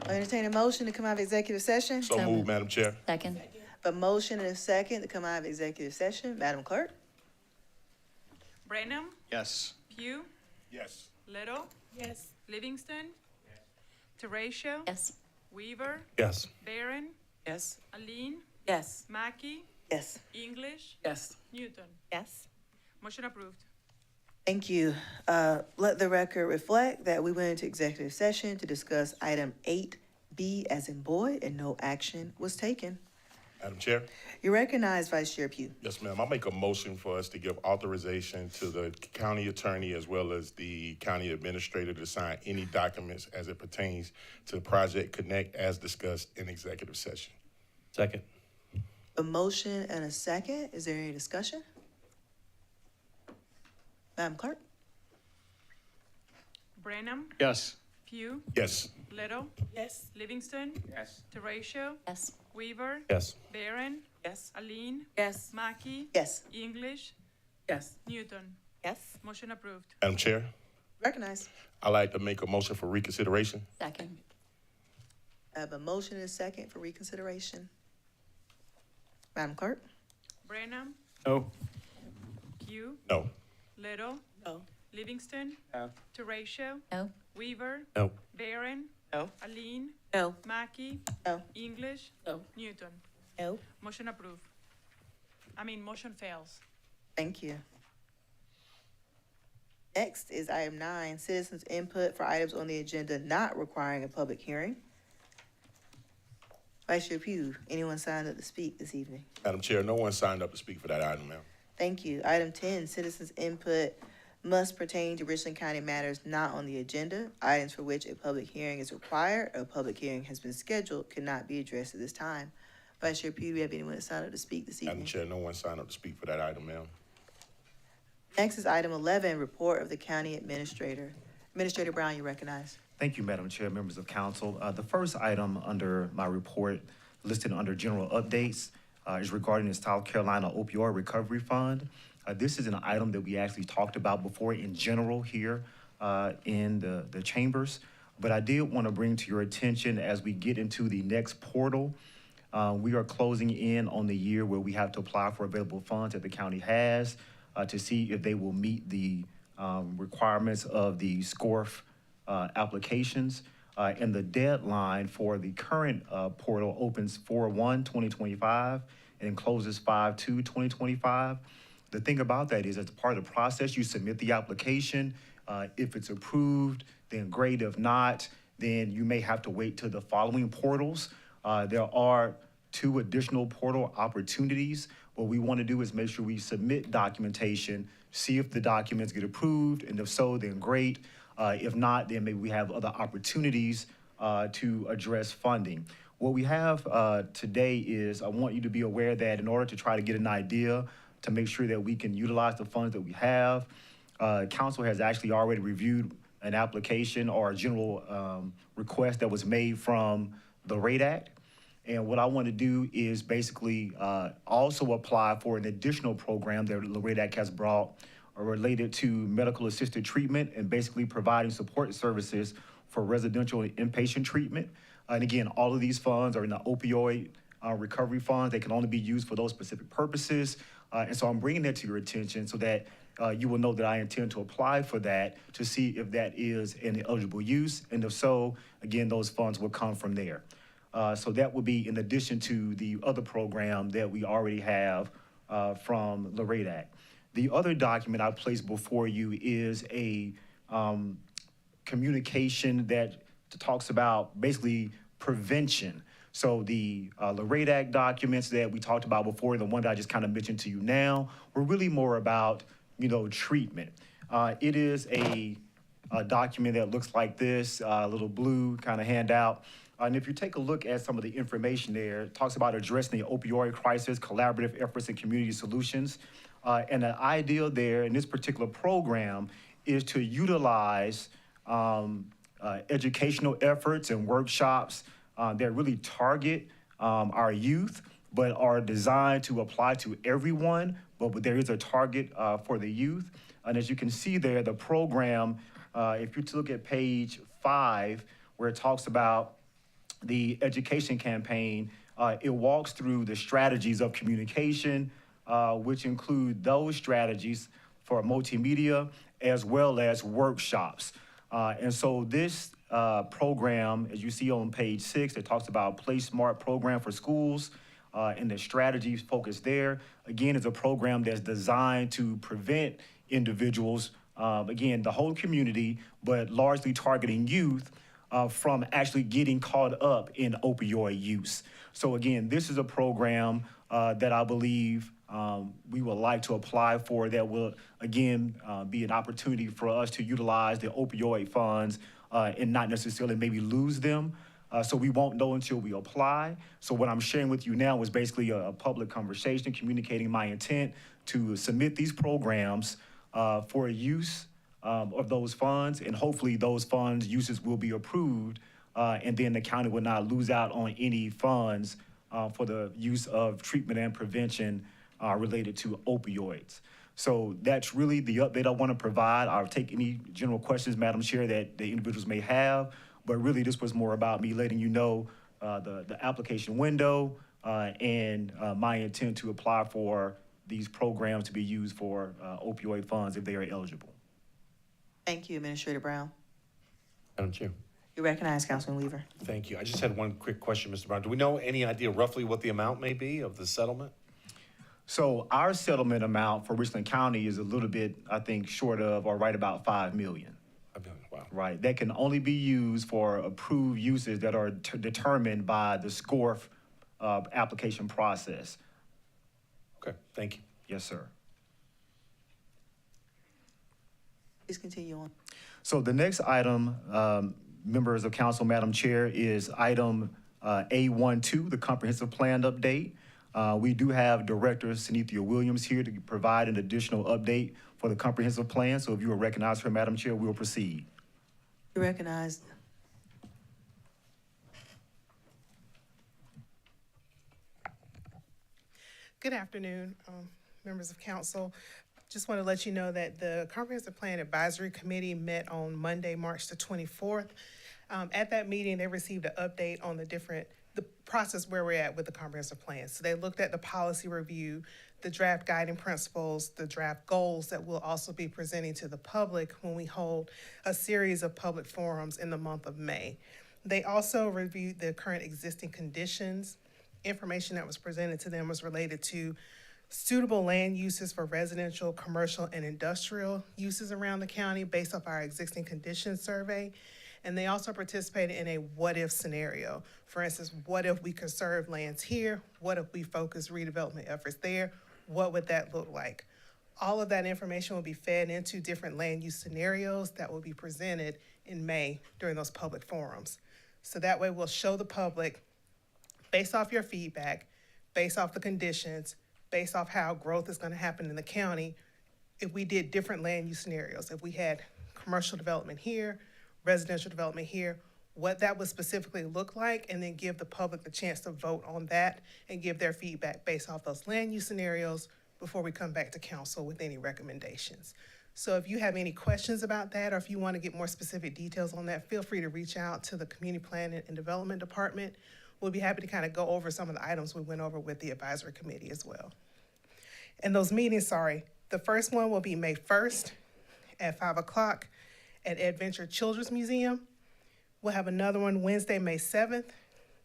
I entertain a motion to come out of executive session. So moved, Madam Chair. Second. A motion and a second to come out of executive session. Madam Clerk? Brenham, Yes. Pugh, Yes. Little, Yes. Livingston, Teratio, Yes. Weaver, Yes. Barron, Yes. Aline, Yes. Mackey, Yes. English, Yes. Newton. Yes. Motion approved. Thank you. Let the record reflect that we went into executive session to discuss item 8B as in boy, and no action was taken. Madam Chair. You recognize Vice Chair Pugh. Yes, ma'am. I'll make a motion for us to give authorization to the county attorney as well as the county administrator to sign any documents as it pertains to Project Connect as discussed in executive session. Second. A motion and a second. Is there any discussion? Madam Clerk? Brenham, Yes. Pugh, Yes. Little, Yes. Livingston, Yes. Teratio, Yes. Weaver, Yes. Barron, Yes. Aline, Yes. Mackey, Yes. English, Yes. Newton. Yes. Motion approved. Madam Chair. Recognize. I'd like to make a motion for reconsideration. Second. I have a motion and a second for reconsideration. Madam Clerk? Brenham, No. Pugh, No. Little, No. Livingston, No. Teratio, No. Weaver, No. Barron, No. Aline, No. Mackey, No. English, No. Newton. No. Motion approved. Motion fails. Thank you. Next is item 9, citizens' input for items on the agenda not requiring a public hearing. Vice Chair Pugh, anyone signed up to speak this evening? Madam Chair, no one signed up to speak for that item, ma'am. Thank you. Item 10, citizens' input must pertain to Richland County matters not on the agenda. Items for which a public hearing is required or a public hearing has been scheduled cannot be addressed at this time. Vice Chair Pugh, do we have anyone that signed up to speak this Madam evening? Chair, no one signed up to speak for that item, ma'am. Next is item 11, report of the county administrator. Administrator Brown, you recognize. Thank you, Madam Chair, members of council. The first item under my report listed under general updates is regarding the South Carolina Opioid Recovery Fund. This is an item that we actually talked about before in general here in the chambers. But I did want to bring to your attention as we get into the next portal, we are closing in on the year where we have to apply for available funds that the county has to see if they will meet the requirements of the SCORF applications. And the deadline for the current portal opens 4/1/2025 and closes 5/2/2025. The thing about that is, as part of the process, you submit the application. If it's approved, then great. If not, then you may have to wait till the following portals. There are 2 additional portal opportunities. What we want to do is make sure we submit documentation, see if the documents get approved, and if so, then great. If not, then maybe we have other opportunities to address funding. What we have today is I want you to be aware that in order to try to get an idea to make sure that we can utilize the funds that we have, council has actually already reviewed an application or a general request that was made from the RATE Act. And what I want to do is basically also apply for an additional program that the RATE Act has brought related to medical assisted treatment and basically providing support services for residential and inpatient treatment. And again, all of these funds are in the opioid recovery funds. They can only be used for those specific purposes. And so I'm bringing that to your attention so that you will know that I intend to apply for that to see if that is an eligible use. And if so, again, those funds will come from there. So that would be in addition to the other program that we already have from the RATE Act. The other document I placed before you is a communication that talks about basically prevention. So the RATE Act documents that we talked about before, the one that I just kind of mentioned to you now, were really more about, treatment. It is a document that looks like this, a little blue kind of handout. And if you take a look at some of the information there, it talks about addressing the opioid crisis, collaborative efforts, and community solutions. And the idea there in this particular program is to utilize educational efforts and workshops that really target our youth, but are designed to apply to everyone, but there is a target for the youth. And as you can see there, the program, if you look at page 5, where it talks about the education campaign, it walks through the strategies of communication, which include those strategies for multimedia as well as workshops. And so this program, as you see on page 6, it talks about Play Smart program for schools, and the strategies focused there. Again, is a program that's designed to prevent individuals, again, the whole community, but largely targeting youth, from actually getting caught up in opioid use. So again, this is a program that I believe we would like to apply for, that will, again, be an opportunity for us to utilize the opioid funds and not necessarily maybe lose them. So we won't know until we apply. So what I'm sharing with you now is basically a public conversation, communicating my intent to submit these programs for use of those funds, and hopefully those funds uses will be approved, and then the county will not lose out on any funds for the use of treatment and prevention related to opioids. So that's really the update I want to provide. I'll take any general questions, Madam Chair, that the individuals may have, but really this was more about me letting you know the application window and my intent to apply for these programs to be used for opioid funds if they are eligible. Thank you, Administrator Brown. Madam Chair. You recognize Councilman Weaver. Thank you. I just had one quick question, Mr. Brown. Do we know any idea roughly what the amount may be of the settlement? So our settlement amount for Richland County is a little bit, I think, short of or right about $5 million. Wow. Right. That can only be used for approved uses that are determined by the SCORF application process. Okay, thank you. Yes, sir. Please continue on. So the next item, members of council, Madam Chair, is item A12, the comprehensive plan update. We do have Director Synethia Williams here to provide an additional update for the comprehensive plan. So if you will recognize her, Madam Chair, we'll proceed. You recognize. Good afternoon, members of council. Just want to let you know that the Comprehensive Plan Advisory Committee met on Monday, March the 24th. At that meeting, they received an update on the process where we're at with the comprehensive plan. So they looked at the policy review, the draft guiding principles, the draft goals that we'll also be presenting to the public when we hold a series of public forums in the month of May. They also reviewed the current existing conditions. Information that was presented to them was related to suitable land uses for residential, commercial, and industrial uses around the county based off our existing conditions survey. And they also participated in a what-if scenario. For instance, what if we conserve lands here? What if we focus redevelopment efforts there? What would that look like? All of that information will be fed into different land use scenarios that will be presented in May during those public forums. So that way we'll show the public, based off your feedback, based off the conditions, based off how growth is gonna happen in the county, if we did different land use scenarios, if we had commercial development here, residential development here, what that would specifically look like, and then give the public the chance to vote on that and give their feedback based off those land use scenarios before we come back to council with any recommendations. So if you have any questions about that, or if you want to get more specific details on that, feel free to reach out to the Community Planning and Development Department. We'll be happy to kind of go over some of the items we went over with the advisory committee as well. And those meetings, the first one will be May 1st at 5 o'clock at Adventure Children's Museum. We'll have another one Wednesday, May 7th,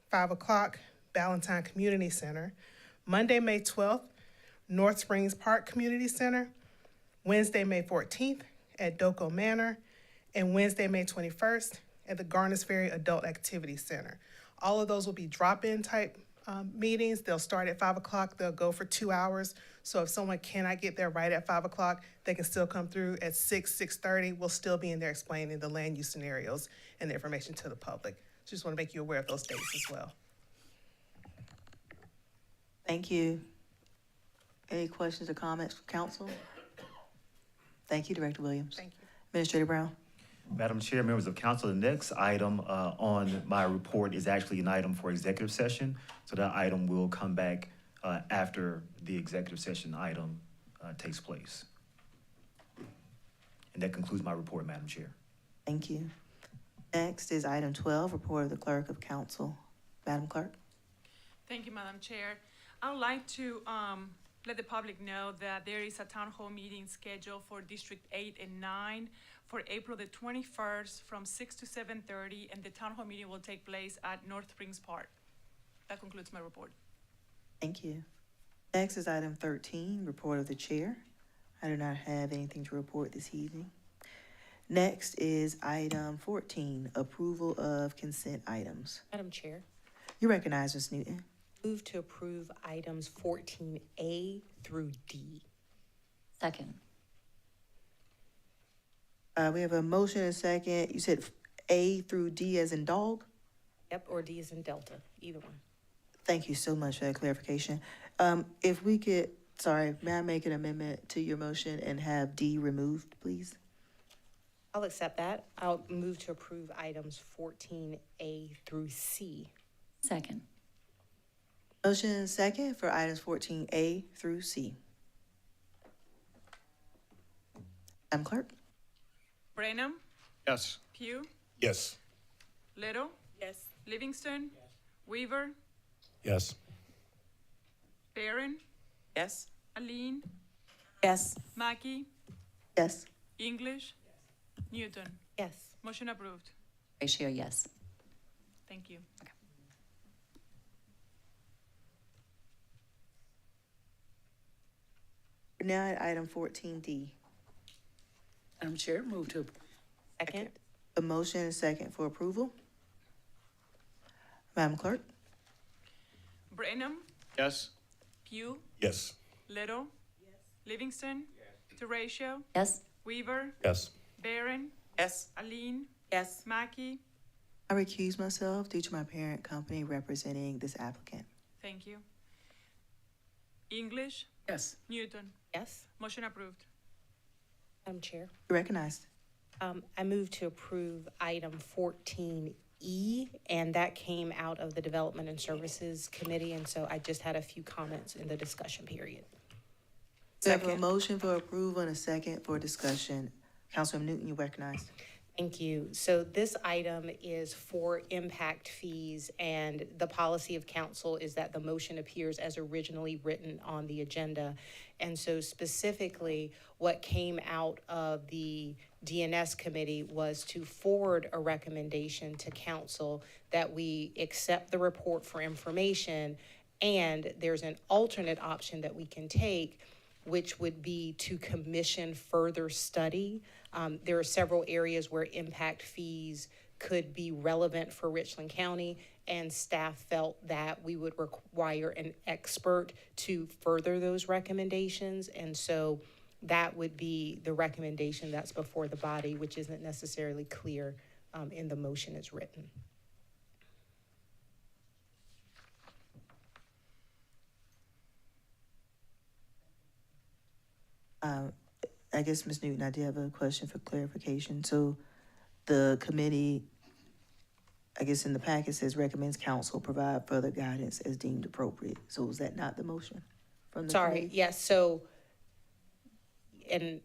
5 o'clock, Ballantyne Community Center. Monday, May 12th, North Springs Park Community Center. Wednesday, May 14th at Doko Manor. And Wednesday, May 21st at the Garners Ferry Adult Activity Center. All of those will be drop-in type meetings. They'll start at 5 o'clock. They'll go for 2 hours. So if someone cannot get there right at 5 o'clock, they can still come through at 6:30. We'll still be in there explaining the land use scenarios and the information to the public. Just want to make you aware of those dates as well. Thank you. Any questions or comments from council? Thank you, Director Williams. Thank you. Administrator Brown. Madam Chair, members of council, the next item on my report is actually an item for executive session. So that item will come back after the executive session item takes place. And that concludes my report, Madam Chair. Thank you. Next is item 12, report of the clerk of council. Madam Clerk? Thank you, Madam Chair. I would like to let the public know that there is a town hall meeting scheduled for District 8 and 9 for April the 21st from 6 to 7:30, and the town hall meeting will take place at North Springs Park. That concludes my report. Thank you. Next is item 13, report of the chair. I do not have anything to report this evening. Next is item 14, approval of consent items. Madam Chair, You recognize Ms. Newton. move to approve items 14A through D. Second. We have a motion and a second. You said A through D as in dog? Yep, or D is in Delta, either one. Thank you so much for that clarification. If we could, sorry, may I make an amendment to your motion and have D removed, please? I'll accept that. I'll move to approve items 14A through C. Second. Motion and second for items 14A through C. Madam Clerk? Brenham, Yes. Pugh, Yes. Little, Yes. Livingston, Weaver, Yes. Barron, Yes. Aline, Yes. Mackey, Yes. English, Newton. Yes. Motion approved. Ratio, yes. Thank you. We're now at item 14D. Madam Chair, move to Second. A motion and second for approval. Madam Clerk? Brenham, Yes. Pugh, Yes. Little, Livingston, Teratio, Yes. Weaver, Yes. Barron, Yes. Aline, Yes. Mackey. I recuse myself due to my parent company representing this applicant. Thank you. English, Yes. Newton. Yes. Motion approved. Madam Chair, You're recognized. I move to approve item 14E, and that came out of the Development and Services Committee, and so I just had a few comments in the discussion period. We have a motion for approval and a second for discussion. Councilman Newton, you recognized. Thank you. So this item is for impact fees, and the policy of council is that the motion appears as originally written on the agenda. And so specifically, what came out of the DNS committee was to forward a recommendation to council that we accept the report for information, and there's an alternate option that we can take, which would be to commission further study. There are several areas where impact fees could be relevant for Richland County, and staff felt that we would require an expert to further those recommendations. And so that would be the recommendation that's before the body, which isn't necessarily clear in the motion as written. I guess, Ms. Newton, I did have a question for clarification. So the committee, I guess in the packet says recommends council provide further guidance as deemed appropriate. So was that not the motion from the Sorry, committee? yes, so, and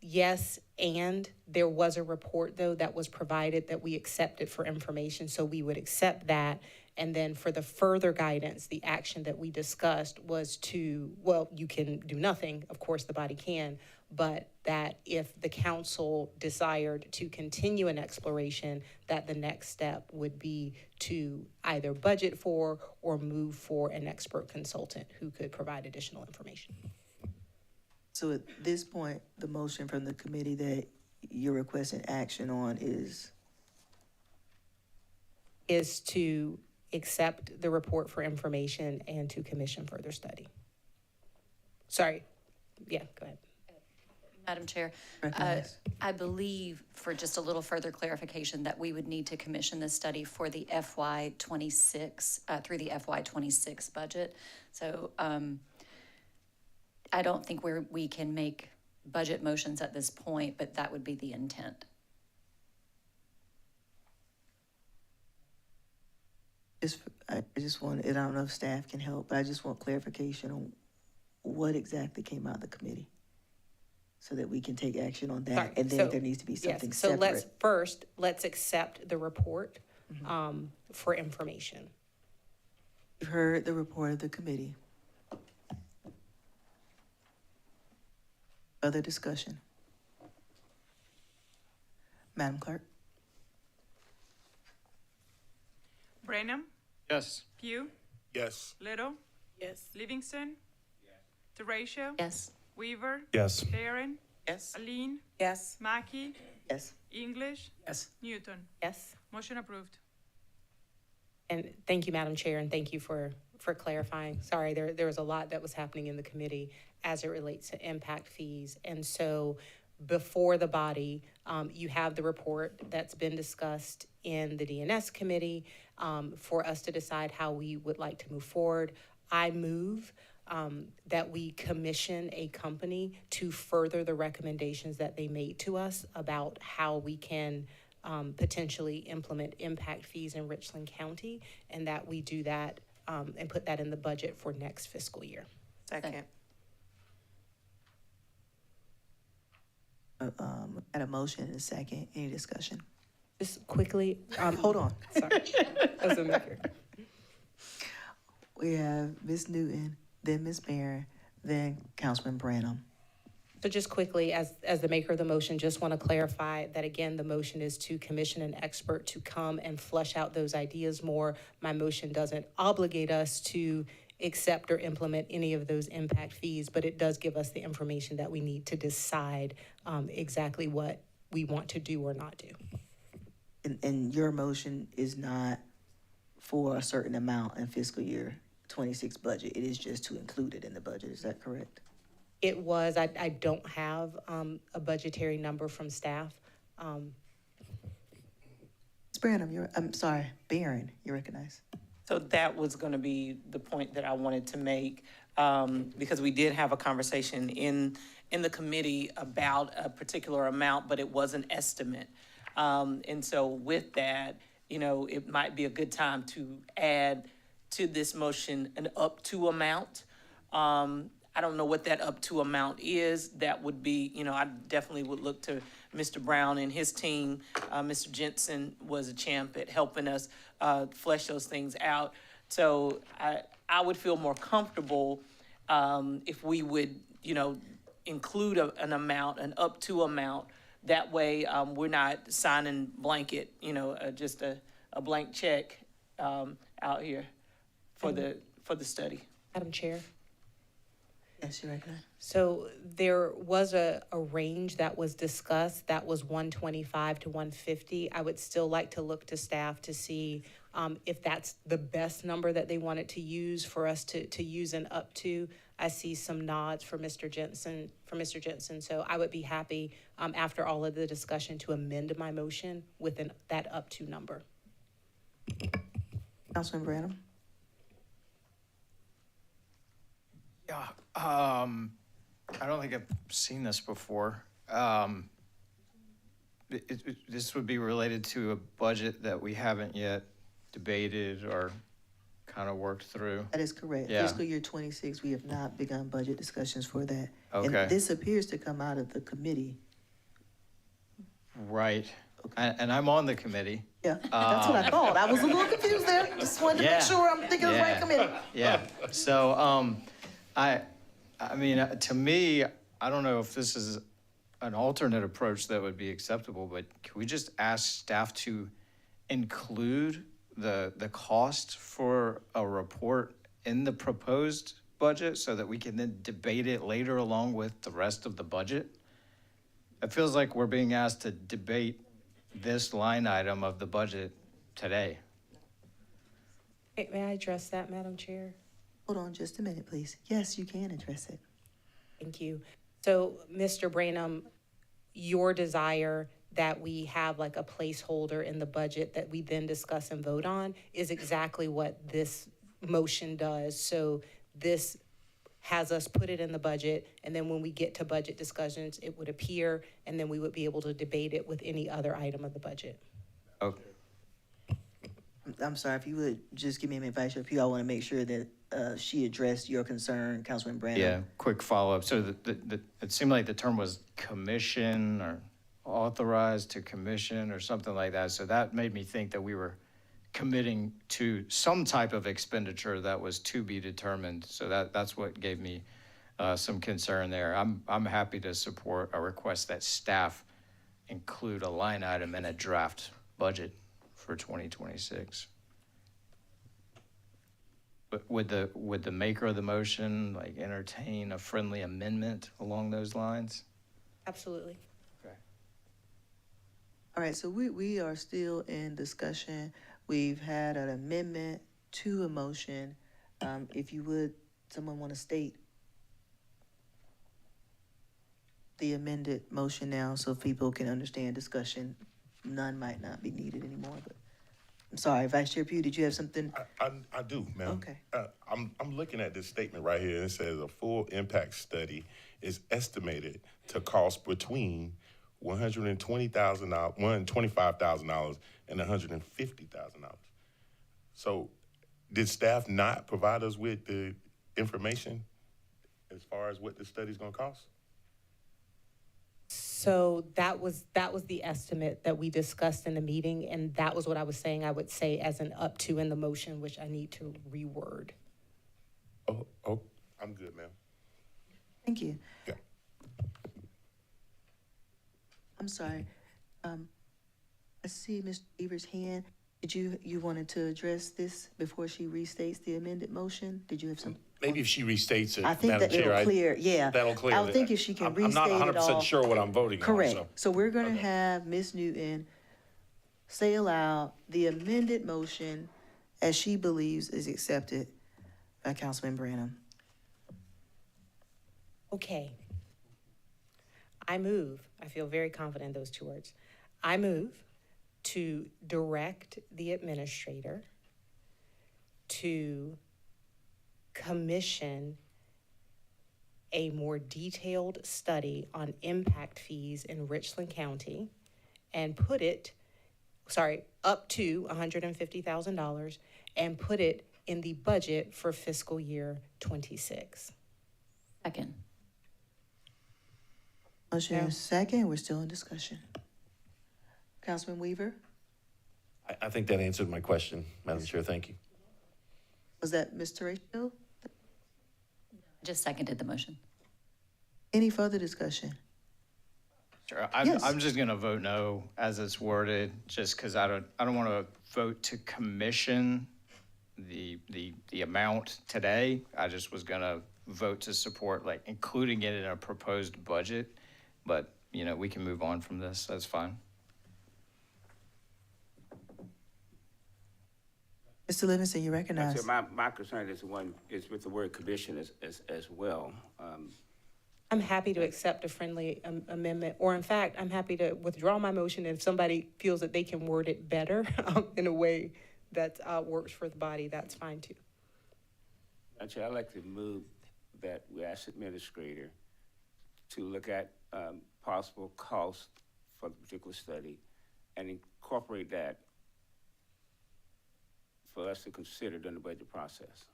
yes, and there was a report, though, that was provided that we accepted for information, so we would accept that. And then for the further guidance, the action that we discussed was to, well, you can do nothing, of course, the body can, but that if the council desired to continue an exploration, that the next step would be to either budget for or move for an expert consultant who could provide additional information. So at this point, the motion from the committee that you're requesting action on is to accept the report for information and to commission further study. Sorry, yeah, go ahead. Madam Chair, recognized. I believe, for just a little further clarification, that we would need to commission this study for the FY '26, through the FY '26 budget. So I don't think we can make budget motions at this point, but that would be the intent. I just want, and I don't know if staff can help, but I just want clarification on what exactly came out of the committee so that we can take action on that. Sorry, And then so- there needs to be something Yes, so separate. let's accept the report for information. You've heard the report of the committee. Other discussion? Madam Clerk? Brenham, Yes. Pugh, Yes. Little, Yes. Livingston, Teratio, Yes. Weaver, Yes. Barron, Yes. Aline, Yes. Mackey, Yes. English, Yes. Newton. Yes. Motion approved. And thank you, Madam Chair, and thank you for clarifying. Sorry, there was a lot that was happening in the committee as it relates to impact fees. And so before the body, you have the report that's been discussed in the DNS committee for us to decide how we would like to move forward. I move that we commission a company to further the recommendations that they made to us about how we can potentially implement impact fees in Richland County, and that we do that and put that in the budget for next fiscal year. Second. At a motion and a second, any discussion? Just quickly, Hold on. sorry. Doesn't matter. We have Ms. Newton, then Ms. Barron, then Councilman Branham. So just quickly, as the maker of the motion, just want to clarify that, again, the motion is to commission an expert to come and flesh out those ideas more. My motion doesn't obligate us to accept or implement any of those impact fees, but it does give us the information that we need to decide exactly what we want to do or not do. And your motion is not for a certain amount in fiscal year 26 budget. It is just to include it in the budget. Is that correct? It was, I don't have a budgetary number from staff. Ms. Branham, I'm sorry, Barron, you recognize? So that was going to be the point that I wanted to make, because we did have a conversation in the committee about a particular amount, but it was an estimate. And so with that, it might be a good time to add to this motion an up to amount. I don't know what that up to amount is. That would be, I definitely would look to Mr. Brown and his team. Mr. Jensen was a champ at helping us flesh those things out. So I would feel more comfortable if we would, include an amount, an up to amount. That way we're not signing blanket, just a blank check out here for the study. Madam Chair? Yes, you recognize. So there was a range that was discussed, that was 125 to 150. I would still like to look to staff to see if that's the best number that they wanted to use for us to use an up to. I see some nods for Mr. Jensen, so I would be happy after all of the discussion to amend my motion with that up to number. Councilman Branham? Yeah, I don't think I've seen this before. This would be related to a budget that we haven't yet debated or kind of worked through. That is correct. Yeah. Fiscal year 26, we have not begun budget discussions for that. Okay. And this appears to come out of the committee. Right, and I'm on the committee. Yeah, that's what I thought. I was a little confused there. Just wanted to make sure I'm thinking of the right committee. Yeah, so, I mean, to me, I don't know if this is an alternate approach that would be acceptable, but can we just ask staff to include the cost for a report in the proposed budget so that we can then debate it later along with the rest of the budget? It feels like we're being asked to debate this line item of the budget today. May I address that, Madam Chair? Hold on just a minute, please. Yes, you can address it. Thank you. So, Mr. Branham, your desire that we have like a placeholder in the budget that we then discuss and vote on is exactly what this motion does. So this has us put it in the budget, and then when we get to budget discussions, it would appear, and then we would be able to debate it with any other item of the budget. Okay. I'm sorry, if you would just give me an Vice Chair Pugh, I want to make sure that she addressed your concern, Councilman Branham. Yeah, quick follow-up. So it seemed like the term was commission or authorized to commission or something like that. So that made me think that we were committing to some type of expenditure that was to be determined. So that's what gave me some concern there. I'm happy to support a request that staff include a line item in a draft budget for 2026. But would the maker of the motion like entertain a friendly amendment along those lines? Absolutely. All right, so we are still in discussion. We've had an amendment to a motion. If you would, someone want to state the amended motion now so people can understand discussion? None might not be needed anymore, but I'm sorry, Vice Chair Pugh, did you have something? I do, ma'am. Okay. I'm looking at this statement right here. It says a full impact study is estimated to cost between $125,000 and $150,000. So did staff not provide us with the information as far as what the study's gonna cost? So that was the estimate that we discussed in the meeting, and that was what I was saying I would say as an up to in the motion, which I need to reword. Oh, I'm good, ma'am. Thank you. Yeah. I'm sorry. I see Ms. Evers' hand. Did you wanted to address this before she restates the amended motion? Did you have some? Maybe if she restates it, I think Madam that it'll Chair, clear, yeah. that'll clear I it. think if she can I'm not restate it all. 100% sure what I'm voting on, Correct. so. So we're gonna have Ms. Newton say aloud the amended motion as she believes is accepted by Councilman Branham. Okay. I feel very confident in those two words. I move to direct the administrator to commission a more detailed study on impact fees in Richland County and put it, up to $150,000 and put it in the budget for fiscal year 26. Second. Motion is second, we're still in discussion. Councilman Weaver, I think that answered my question, Madam Chair, thank you. was that Ms. Teresa? Just seconded the motion. Any further discussion? Sure. Yes. I'm just gonna vote no as it's worded, just because I don't want to vote to commission the amount today. I just was gonna vote to support, like, including it in a proposed budget. But, we can move on from this. That's fine. Mr. Livingston, you recognize. My concern is with the word commission as well. I'm happy to accept a friendly amendment, or in fact, I'm happy to withdraw my motion if somebody feels that they can word it better in a way that works for the body, that's fine too. Actually, I'd like to move that we ask the administrator to look at possible costs for the particular study and incorporate that for us to consider during the budget process.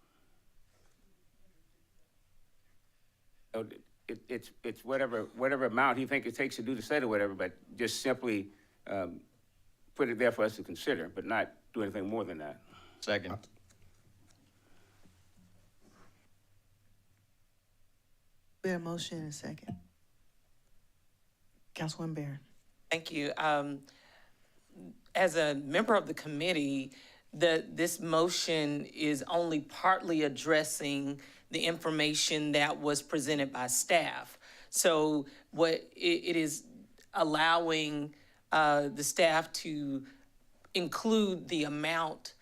So it's whatever amount he thinks it takes to do the study or whatever, but just simply put it there for us to consider, but not do anything more than that. Second. We have a motion and a second. Councilwoman Barron. Thank you. As a member of the committee, this motion is only partly addressing the information that was presented by staff. So what it is allowing the staff to include the amount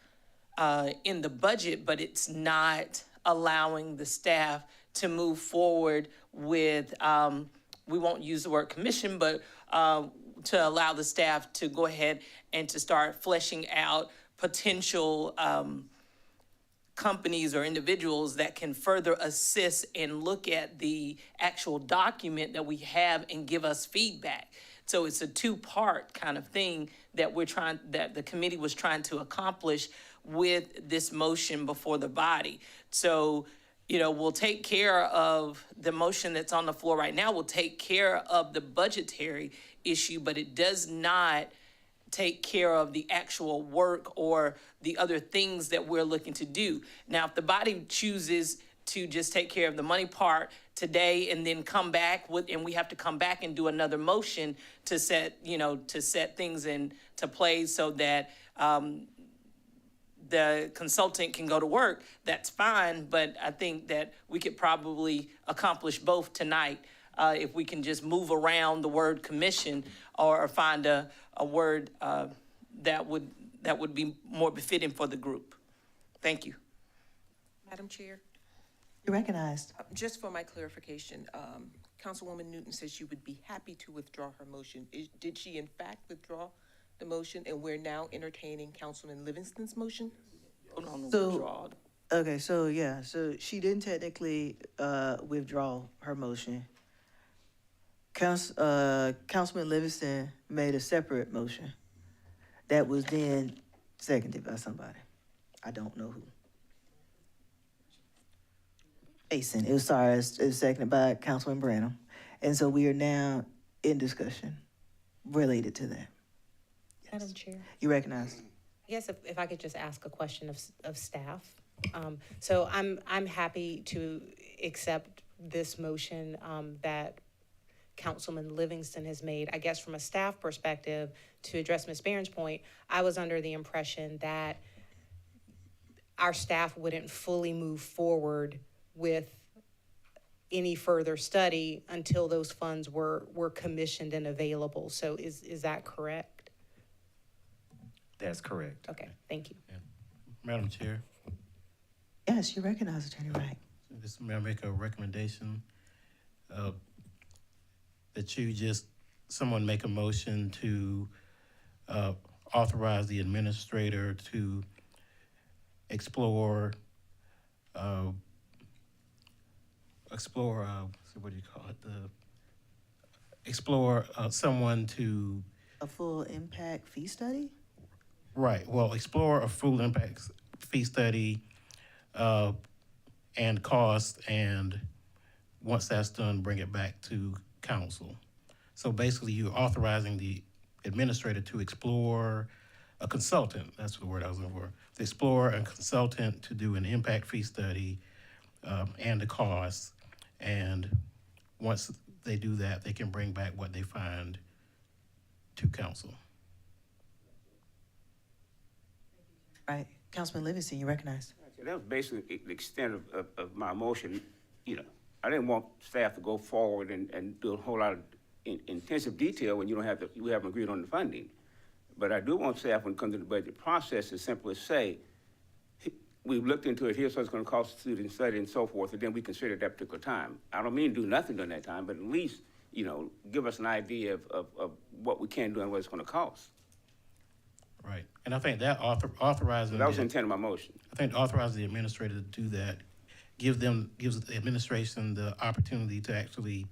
in the budget, but it's not allowing the staff to move forward with, we won't use the word commission, but to allow the staff to go ahead and to start fleshing out potential companies or individuals that can further assist and look at the actual document that we have and give us feedback. So it's a two-part kind of thing that that the committee was trying to accomplish with this motion before the body. So, we'll take care of the motion that's on the floor right now. We'll take care of the budgetary issue, but it does not take care of the actual work or the other things that we're looking to do. Now, if the body chooses to just take care of the money part today and then come back and we have to come back and do another motion to set, to set things into place so that, the consultant can go to work, that's fine, but I think that we could probably accomplish both tonight, if we can just move around the word commission or find a word, that would be more befitting for the group. Thank you. Madam Chair, You're recognized. just for my clarification, Councilwoman Newton says she would be happy to withdraw her motion. Did she in fact withdraw the motion, and we're now entertaining Councilman Livingston's motion? So, okay, so she didn't technically withdraw her motion. Councilman Livingston made a separate motion that was then seconded by somebody. I don't know who. Mason, it was seconded by Councilman Branham. And so we are now in discussion related to that. Madam Chair. You recognize? I guess if I could just ask a question of staff. So I'm happy to accept this motion that Councilman Livingston has made. I guess from a staff perspective, to address Ms. Barron's point, I was under the impression that our staff wouldn't fully move forward with any further study until those funds were commissioned and available. So is that correct? That's correct. Okay, thank you. Madam Chair, Yes, you recognize Attorney Wright. may I make a recommendation that someone make a motion to authorize the administrator to explore what do you call it? Explore someone to. A full impact fee study? Right, well, explore a full impact fee study and cost, and once that's done, bring it back to council. So basically, you're authorizing the administrator to explore a consultant, that's the word I was looking for, to explore a consultant to do an impact fee study and the cost. And once they do that, they can bring back what they find to council. Right. Councilman Livingston, you recognize? That was basically the extent of my motion. I didn't want staff to go forward and do a whole lot of intensive detail when you haven't agreed on the funding. But I do want staff, when it comes to the budget process, to simply say, we've looked into it, here's what it's gonna cost the student study and so forth, and then we consider that particular time. I don't mean do nothing during that time, but at least, give us an idea of what we can do and what it's gonna cost. Right, and I think that authorizing. That was the intent of my motion. I think authorizing the administrator to do that gives the administration the opportunity to actually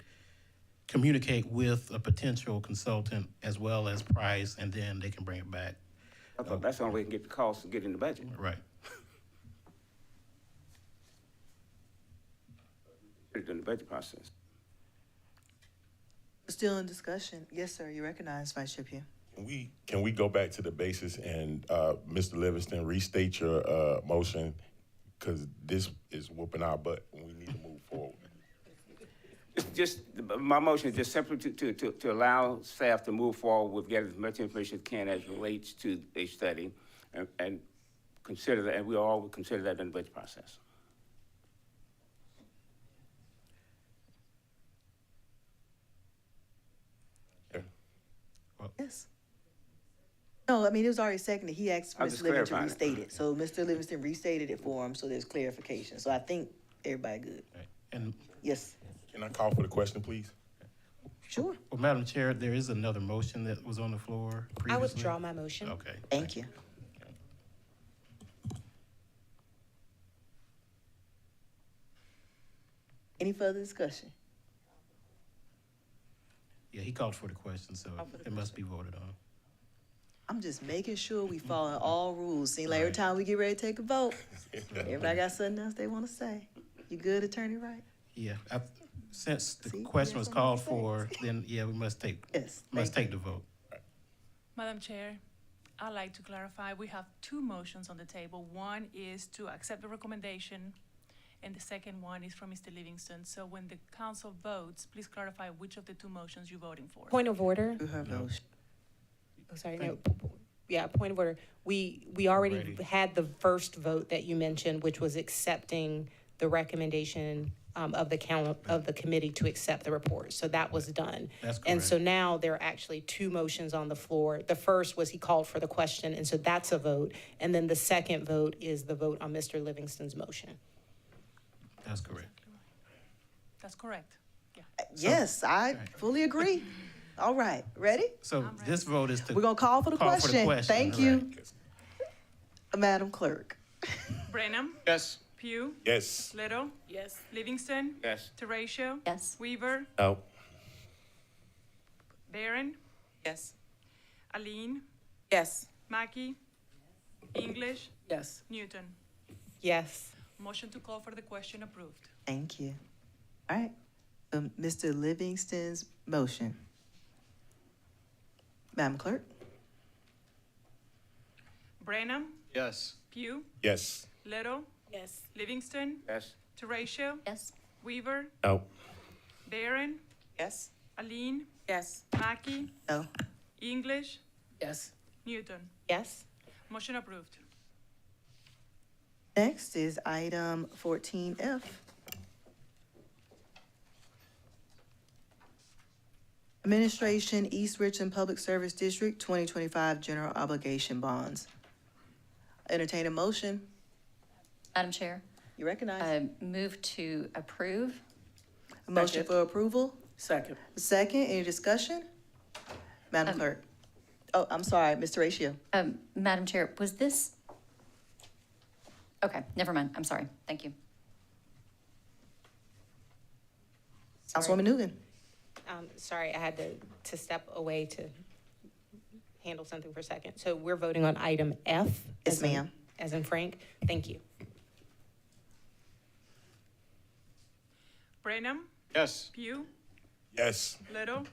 communicate with a potential consultant as well as price, and then they can bring it back. I thought that's the only way we can get the cost and get in the budget. Right. During the budget process. Still in discussion. Yes, sir, you recognize, Vice Chair Pugh. Can we go back to the basis and, Mr. Livingston, restate your, motion? Cause this is whooping our butt and we need to move forward. My motion is just simply to allow staff to move forward with getting as much information as can as relates to a study and consider that, and we all would consider that in the budget process. Yes. No, I mean, it was already seconded. He asked I'm Mr. just Livingston to clarifying restate it. So Mr. Livingston restated it for him, so there's clarification. So I think everybody good. And Yes, Can I call for the question, please? sure. well, Madam Chair, there is another motion that was on the floor previously. I withdraw my motion. Okay. Thank you. Any further discussion? Yeah, he called for the question, so it must be voted on. I'm just making sure we follow all rules. Seems like every time we get ready to take a vote, everybody got something else they want to say. You good, Attorney Wright? Yeah, since the See, question you was have called something to for, then, yeah, we must take Yes. the vote. Madam Chair, I'd like to clarify, we have two motions on the table. One is to accept the recommendation, and the second one is from Mr. Livingston. So when the council votes, please clarify which of the two motions you're voting for. Point of order. No. Oh, sorry, no. Yeah, point of order. We already had the first vote that you mentioned, which was accepting the recommendation of the committee to accept the report. So that was done. That's And correct. so now there are actually two motions on the floor. The first was he called for the question, and so that's a vote. And then the second vote is the vote on Mr. Livingston's motion. That's correct. That's correct. Yes, I fully agree. All right, ready? So this vote is to. We're gonna call for the question. Thank all you. right. Madam Clerk. Brenham? Yes. Pugh? Yes. Little? Yes. Livingston? Yes. Teratio? Yes. Weaver? No. Barron? Yes. Aline? Yes. Mackey? English? Yes. Newton? Yes. Motion to call for the question approved. Thank you. All right, Mr. Livingston's motion. Madam Clerk? Brenham? Yes. Pugh? Yes. Little? Yes. Livingston? Yes. Teratio? Yes. Weaver? No. Barron? Yes. Aline? Yes. Mackey? No. English? Yes. Newton? Yes. Motion approved. Next is item 14F. Administration East Richland Public Service District 2025 General Obligation Bonds. Entertain a motion. Madam Chair, You recognize? move to approve. A motion for approval. Second. Second, any discussion? Madam Clerk. Oh, I'm sorry, Mr. Ratio. Madam Chair, was this? Okay, never mind. I'm sorry. Thank you. Councilwoman Newton. Sorry, I had to step away to handle something for a second. So we're voting on item F. Yes, as in- ma'am. As in Frank. Thank you. Brenham? Yes. Pugh? Yes. Little?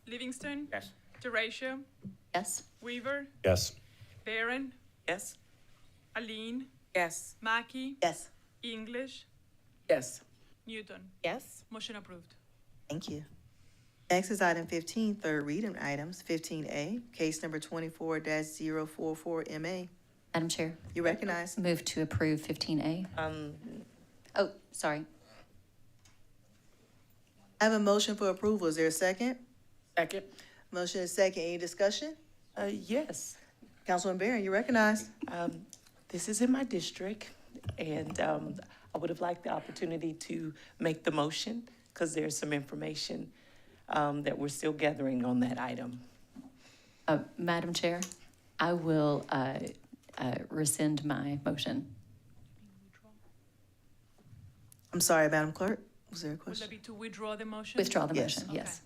Livingston? Yes. Teratio? Yes. Weaver? Yes. Barron? Yes. Aline? Yes. Mackey? Yes. English? Yes. Newton? Yes. Motion approved. Thank you. Next is item 15, third reading items. 15A, case number 24-044MA. Madam Chair, You recognize? move to approve 15A. Oh, sorry. I have a motion for approval. Is there a second? Second. Motion is second. Any discussion? Yes. Councilwoman Barron, you recognize? This is in my district, and I would have liked the opportunity to make the motion because there's some information that we're still gathering on that item. Madam Chair, I will rescind my motion. I'm sorry, Madam Clerk. Was there a Would question? that be to withdraw the motion? Withdraw the Yes. motion, yes.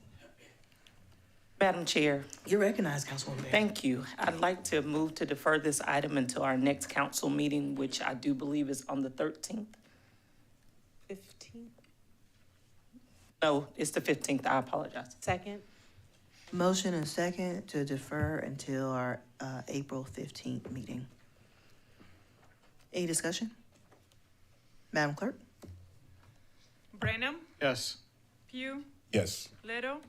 Madam Chair, You recognize, Councilwoman Barron. thank you. I'd like to move to defer this item until our next council meeting, which I do believe is on the 13th. 15th? No, it's the 15th. I apologize. Second. Motion and second to defer until our April 15th meeting. Any discussion? Madam Clerk? Brenham? Yes. Pugh? Yes. Little?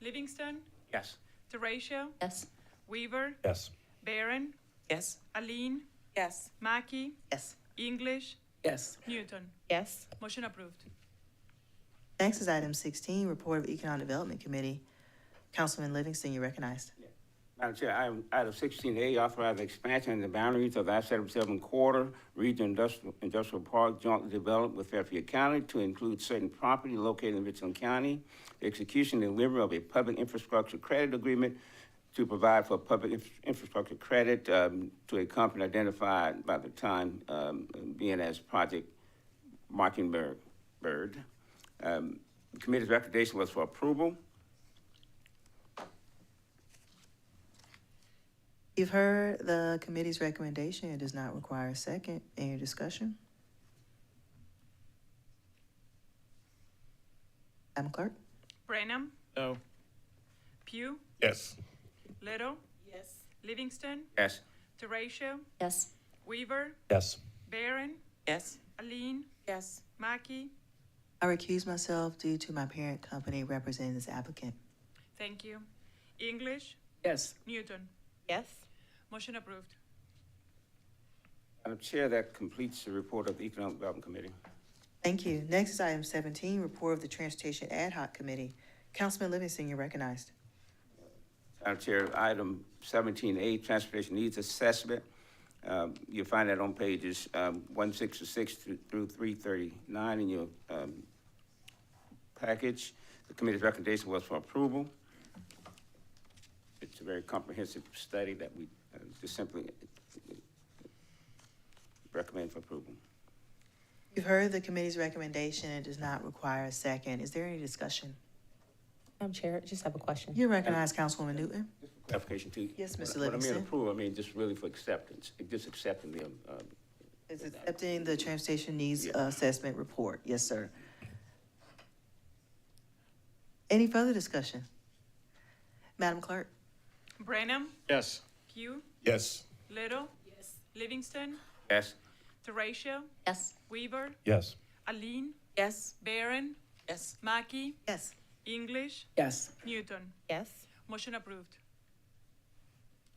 Livingston? Yes. Teratio? Yes. Weaver? Yes. Barron? Yes? Aline? Yes. Mackey? Yes. English? Yes. Newton? Yes. Motion approved. Next is item 16, Report of Economic Development Committee. Councilman Livingston, you recognized. Madam Chair, item 16A, authorize expansion in the boundaries of the I-77 Corridor Regional Industrial Park jointly developed with Fairfield County to include certain property located in Richland County, the execution and delivery of a public infrastructure credit agreement to provide for public infrastructure credit to a company identified by the time being as Project Mockingbird. The committee's recommendation was for approval. You've heard the committee's recommendation. It does not require a second. Any discussion? Madam Clerk? Brenham? No. Pugh? Yes. Little? Yes. Livingston, Yes. Teratio, Yes. Weaver, Yes. Barron, Yes. Aline, Yes. Mackey. I recuse myself due to my parent company representing this applicant. Thank you. English, Yes. Newton. Yes. Motion approved. Madam Chair, that completes the report of the Economic Development Committee. Thank you. Next is item 17, report of the Transportation Ad Hoc Committee. Councilman Livingston, you're recognized. Madam Chair, item 17A, Transportation Needs Assessment. You'll find that on pages 166 through 339 in your package. The committee's recommendation was for approval. It's a very comprehensive study that we just simply recommend for approval. You've heard the committee's recommendation. It does not require a second. Is there any discussion? Madam Chair, just have a question. You're recognized, Councilwoman Newton. Clarification too. Yes, Mr. When I Livingston. mean approval, I mean just really for acceptance, just accepting the, Is accepting the transportation needs Yeah. assessment report. Yes, sir. Any further discussion? Madam Clerk? Brenham, Yes. Pugh, Yes. Little. Yes. Livingston, yes. Teratio, Yes. Weaver, Yes. Aline, Yes. Barron, Yes. Mackey, Yes. English, Yes. Newton. Yes. Motion approved.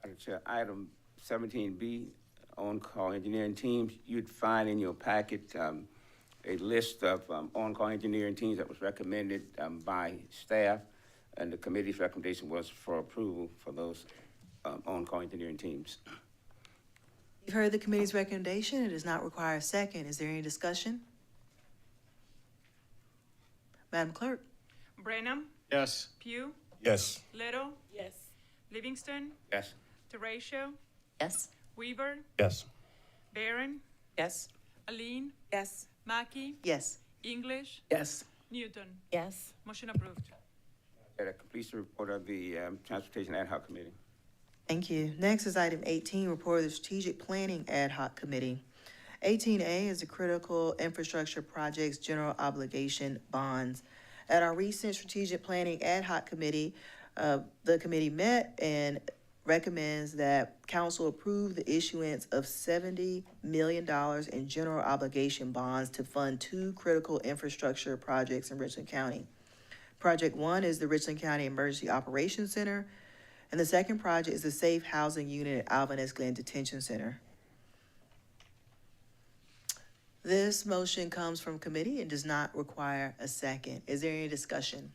Madam Chair, item 17B, on-call engineering teams. You'd find in your packet a list of on-call engineering teams that was recommended by staff, and the committee's recommendation was for approval for those on-call engineering teams. You've heard the committee's recommendation. It does not require a second. Is there any discussion? Madam Clerk? Brenham, Yes. Pugh, Yes. Little, Yes. Livingston, Yes. Teratio, Yes. Weaver, Yes. Barron, Yes. Aline, Yes. Mackey, Yes. English, Yes. Newton. Yes. Motion approved. That completes the report of the Transportation Ad Hoc Committee. Thank you. Next is item 18, report of the Strategic Planning Ad Hoc Committee. 18A is the Critical Infrastructure Projects General Obligation Bonds. At our recent Strategic Planning Ad Hoc Committee, the committee met and recommends that council approve the issuance of $70 million in general obligation bonds to fund two critical infrastructure projects in Richland County. Project one is the Richland County Emergency Operations Center, and the second project is the Safe Housing Unit at Alvin S. Glenn Detention Center. This motion comes from committee and does not require a second. Is there any discussion?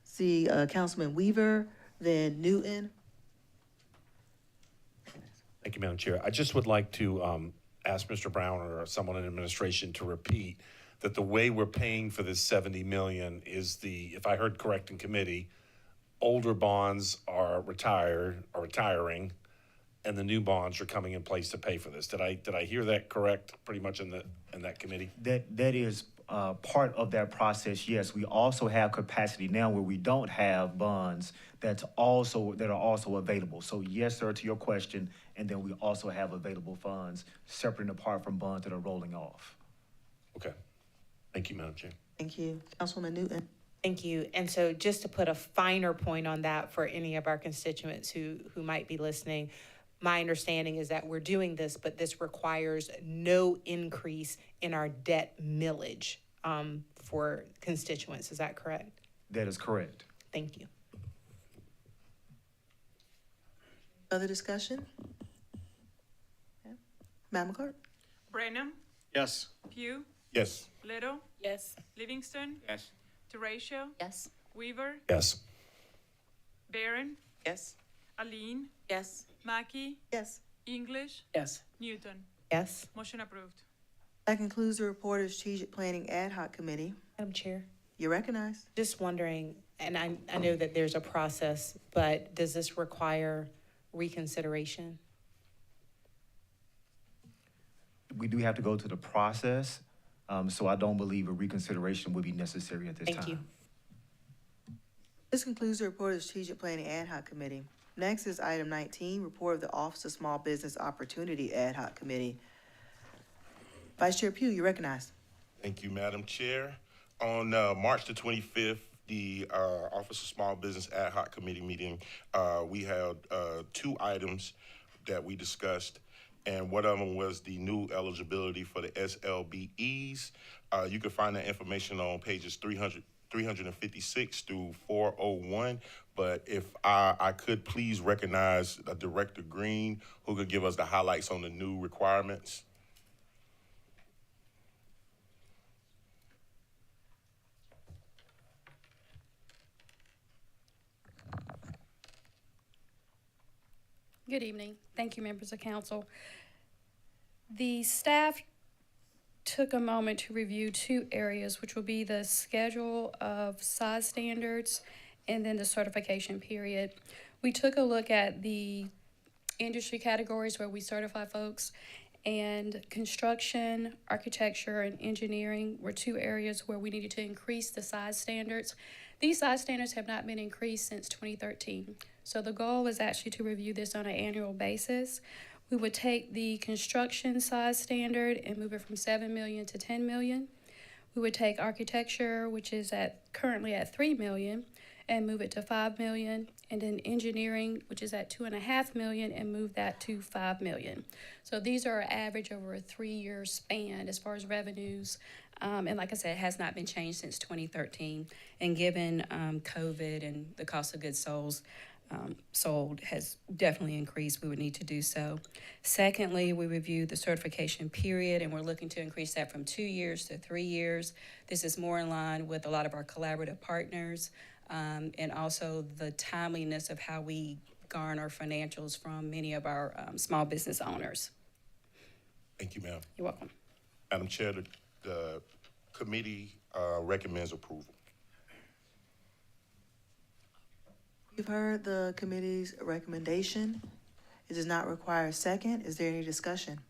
See, Councilman Weaver, then Newton. Thank you, Madam Chair. I just would like to ask Mr. Brown or someone in administration to repeat that the way we're paying for this 70 million is if I heard correct in committee, older bonds are retiring, and the new bonds are coming in place to pay for this. Did I hear that correct? Pretty much in that committee. That is part of that process. Yes, we also have capacity now where we don't have bonds that are also available. So yes, sir, to your question, and then we also have available funds separate and apart from bonds that are rolling off. Okay. Thank you, Madam Chair. Thank you. Councilwoman Newton. Thank you. And so just to put a finer point on that for any of our constituents who might be listening, my understanding is that we're doing this, but this requires no increase in our debt millage for constituents. Is that correct? That is correct. Thank you. Other discussion? Yeah. Madam Clerk? Brenham, Yes. Pugh, Yes. Little, Yes. Livingston, Yes. Teratio, Yes. Weaver, Yes. Barron, Yes. Aline, Yes. Mackey, Yes. English, Yes. Newton. Yes. Motion approved. That concludes the report of Strategic Planning Ad Hoc Committee. Madam Chair, You're recognized. just wondering, and I know that there's a process, but does this require reconsideration? We do have to go to the process, so I don't believe a reconsideration would be necessary at this time. Thank you. This concludes the report of the Strategic Planning Ad Hoc Committee. Next is item 19, report of the Office of Small Business Opportunity Ad Hoc Committee. Vice Chair Pugh, you're recognized. Thank you, Madam Chair. On March the 25th, the Office of Small Business Ad Hoc Committee meeting, we had 2 items that we discussed, and one of them was the new eligibility for the SLBEs. You can find that information on pages 356 through 401. But if I could please recognize Director Green, who could give us the highlights on the new requirements. Good evening. Thank you, members of council. The staff took a moment to review 2 areas, which will be the schedule of size standards and then the certification period. We took a look at the industry categories where we certify folks, and construction, architecture, and engineering were 2 areas where we needed to increase the size standards. These size standards have not been increased since 2013. So the goal is actually to review this on an annual basis. We would take the construction size standard and move it from 7 million to 10 million. We would take architecture, which is currently at 3 million, and move it to 5 million. And then engineering, which is at 2.5 million, and move that to 5 million. So these are average over a 3-year span as far as revenues. And like I said, it has not been changed since 2013. And given COVID and the cost of goods sold has definitely increased, we would need to do so. Secondly, we reviewed the certification period, and we're looking to increase that from 2 years to 3 years. This is more in line with a lot of our collaborative partners, and also the timeliness of how we garner financials from many of our small business owners. Thank you, ma'am. You're welcome. Madam Chair, the committee recommends approval. You've heard the committee's recommendation. It does not require a second. Is there any discussion?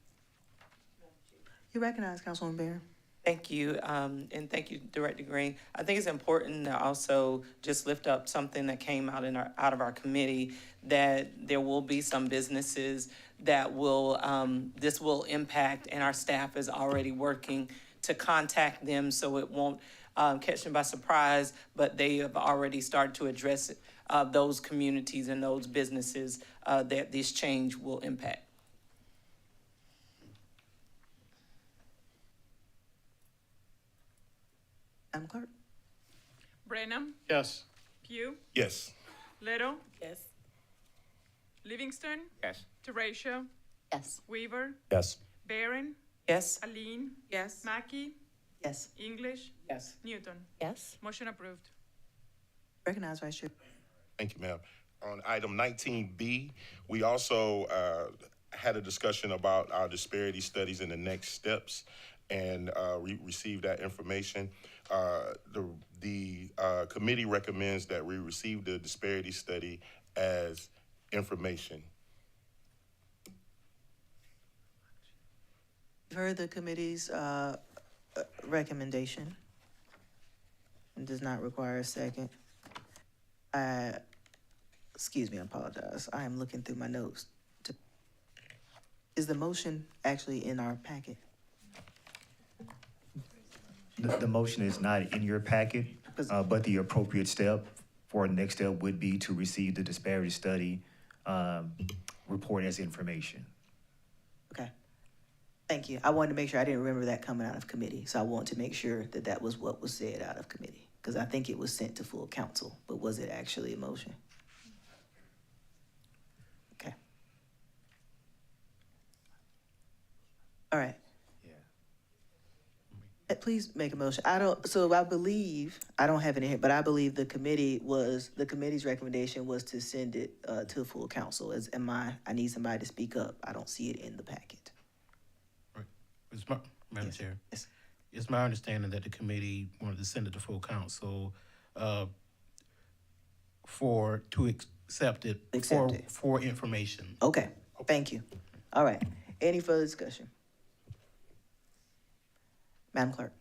You recognize Councilwoman Barron. Thank you, and thank you, Director Green. I think it's important to also just lift up something that came out of our committee, that there will be some businesses that will this will impact, and our staff is already working to contact them so it won't catch them by surprise, but they have already started to address those communities and those businesses that this change will impact. Madam Clerk. Brenham, Yes. Pugh, Yes. Little, Yes. Livingston, Yes. Teratio, Yes. Weaver, Yes. Barron, Yes? Aline, Yes. Mackey, Yes. English, Yes. Newton. Yes. Motion approved. Recognize Vice Chair. Thank you, ma'am. On item 19B, we also had a discussion about our disparity studies and the next steps, and we received that information. The committee recommends that we receive the disparity study as information. You've heard the committee's recommendation. It does not require a second. Excuse me, I apologize. I am looking through my notes. Is the motion actually in our packet? The motion is not in your packet, but the appropriate step for the next step would be to receive the disparity study report as information. Okay. Thank you. I wanted to make sure, I didn't remember that coming out of committee, so I want to make sure that that was what was said out of committee, because I think it was sent to full council, but was it actually a motion? Okay. All right. Please make a motion. I believe, I don't have it in here, but I believe the committee's recommendation was to send it to full council. I need somebody to speak up. I don't see it in the packet. Madam Chair. Yes. It's my understanding that the committee wanted to send it to full council to accept it for information. Okay, thank you. All right, any further discussion? Madam Clerk.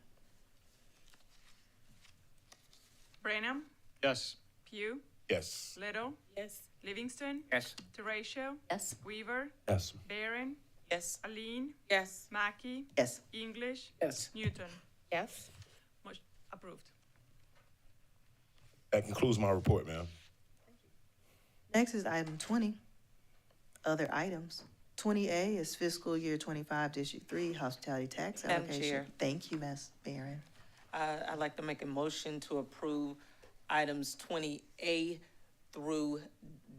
Brenham, Yes. Pugh, Yes. Little, Yes. Livingston, Yes. Teratio, Yes. Weaver, Yes. Barron, Yes. Aline, Yes. Mackey, Yes. English, Yes. Newton. Yes. Motion approved. That concludes my report, ma'am. Next is item 20, other items. 20A is fiscal year 25, District 3, hospitality tax Madam allocation. Chair. Thank you, Ms. Barron. I'd like to make a motion to approve items 20A through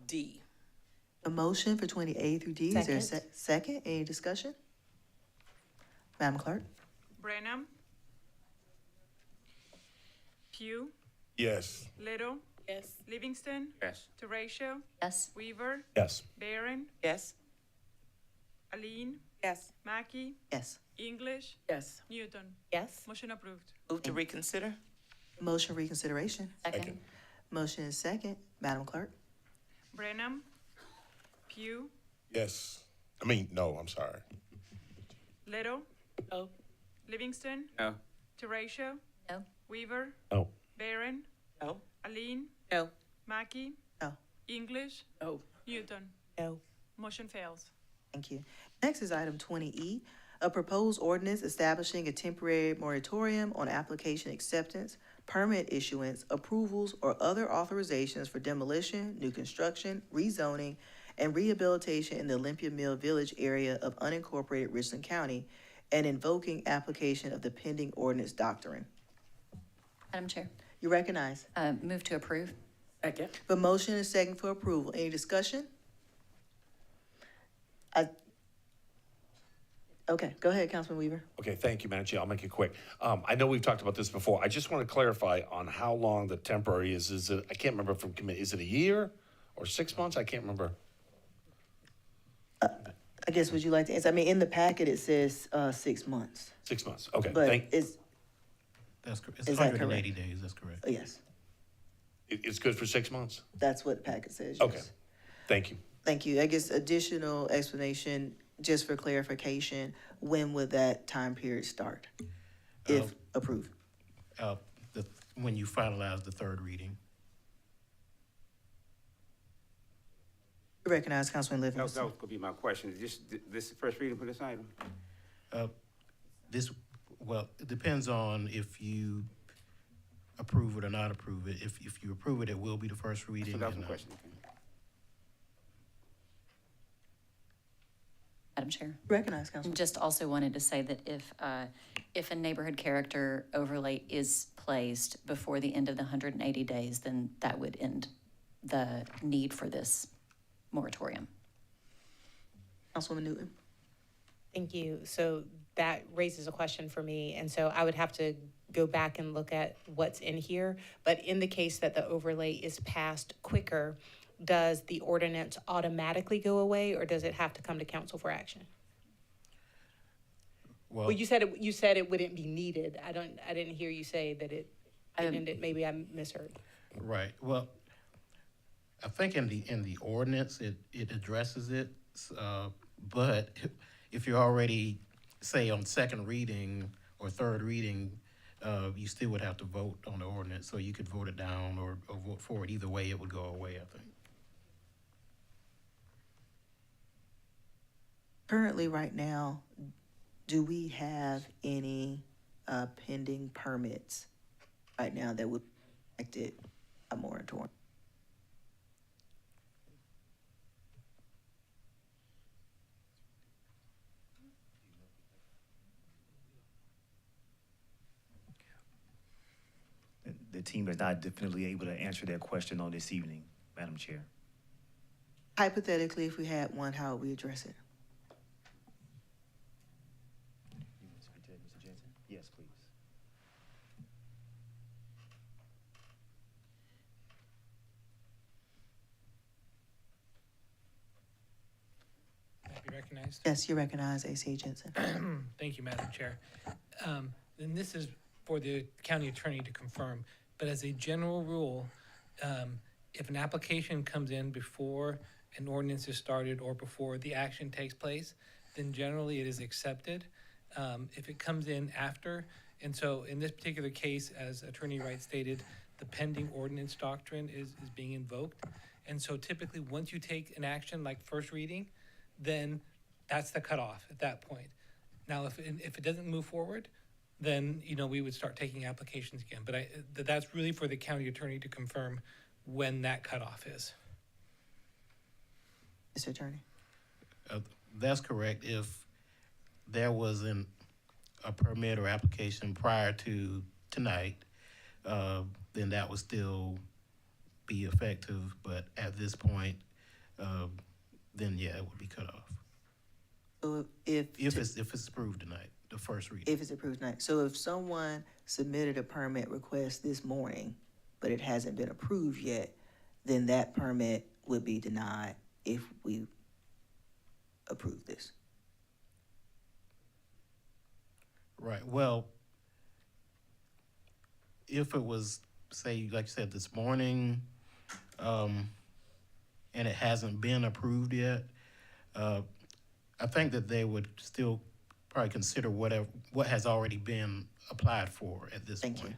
D. A motion for 20A through D. Is there a Second. second? Any discussion? Madam Clerk? Brenham. Pugh. Yes. Little. Yes. Livingston. Yes. Teratio. Yes. Weaver. Yes. Barron. Yes? Aline. Yes. Mackey. Yes. English. Yes. Newton. Yes. Motion approved. Move to reconsider? Motion reconsideration. Second. Motion is second. Madam Clerk? Brenham. Pugh. Yes. No, I'm sorry. Little. No. Livingston. No. Teratio. No. Weaver. No. Barron. No. Aline. No. Mackey. No. English. No. Newton. No. Motion fails. Thank you. Next is item 20E, a proposed ordinance establishing a temporary moratorium on application acceptance, permit issuance, approvals, or other authorizations for demolition, new construction, rezoning, and rehabilitation in the Olympia Mill Village area of unincorporated Richland County, and invoking application of the pending ordinance doctrine. Madam Chair, You recognize. move to approve. Second. The motion is second for approval. Any discussion? Okay, go ahead, Councilman Weaver. Okay, thank you, Madam Chair. I'll make it quick. I know we've talked about this before. I just want to clarify on how long the temporary is. Is it, I can't remember from committee, is it a year or 6 months? I can't remember. I guess, would you like to answer? In the packet, it says 6 months. 6 months, okay. But it's, That's correct. It's Is that 180 days, that's correct. yes, It's good for 6 months? that's what the packet says, Okay, yes. thank you. Thank you. I guess additional explanation, just for clarification, when would that time period start? If approved? When you finalize the third reading. You recognize Councilman That was Livingston. gonna be my question. Is this the first reading for this item? Well, it depends on if you approve it or not approve it. If you approve it, it will be the first reading. So that was and, my question. Madam Chair. Recognize, Councilman. Just also wanted to say that if a neighborhood character overlay is placed before the end of the 180 days, then that would end the need for this moratorium. Councilwoman Newton. Thank you. So that raises a question for me, and so I would have to go back and look at what's in here. But in the case that the overlay is passed quicker, does the ordinance automatically go away, or does it have to come to council for action? Well, you said it wouldn't be needed. I didn't hear you say that it ended. Maybe I misheard. Right. Well, I think in the ordinance, it addresses it. But if you're already, say, on second reading or third reading, you still would have to vote on the ordinance. So you could vote it down or vote for it. Either way, it would go away, I think. Currently, right now, do we have any pending permits right now that would affect a moratorium? The team is not definitely able to answer that question on this evening, Madam Chair. Hypothetically, if we had one, how would we address it? Mr. Jensen? Yes, please. Be recognized. Yes, you recognize A.C. Jensen. Thank you, Madam Chair. And this is for the county attorney to confirm, but as a general rule, if an application comes in before an ordinance is started or before the action takes place, then generally it is accepted. If it comes in after, and so in this particular case, as Attorney Wright stated, the pending ordinance doctrine is being invoked. And so typically, once you take an action like first reading, then that's the cutoff at that point. Now, if it doesn't move forward, then, we would start taking applications again. But that's really for the county attorney to confirm when that cutoff is. Mr. Attorney? That's correct. If there wasn't a permit or application prior to tonight, then that would still be effective. But at this point, then yeah, it would be cut off. So if it's approved tonight, the first reading. If it's approved tonight. So if someone submitted a permit request this morning, but it hasn't been approved yet, then that permit would be denied if we approve this. Right. Well, if it was, say, like you said, this morning, and it hasn't been approved yet, I think that they would still probably consider what has already been applied for at this point. Thank you.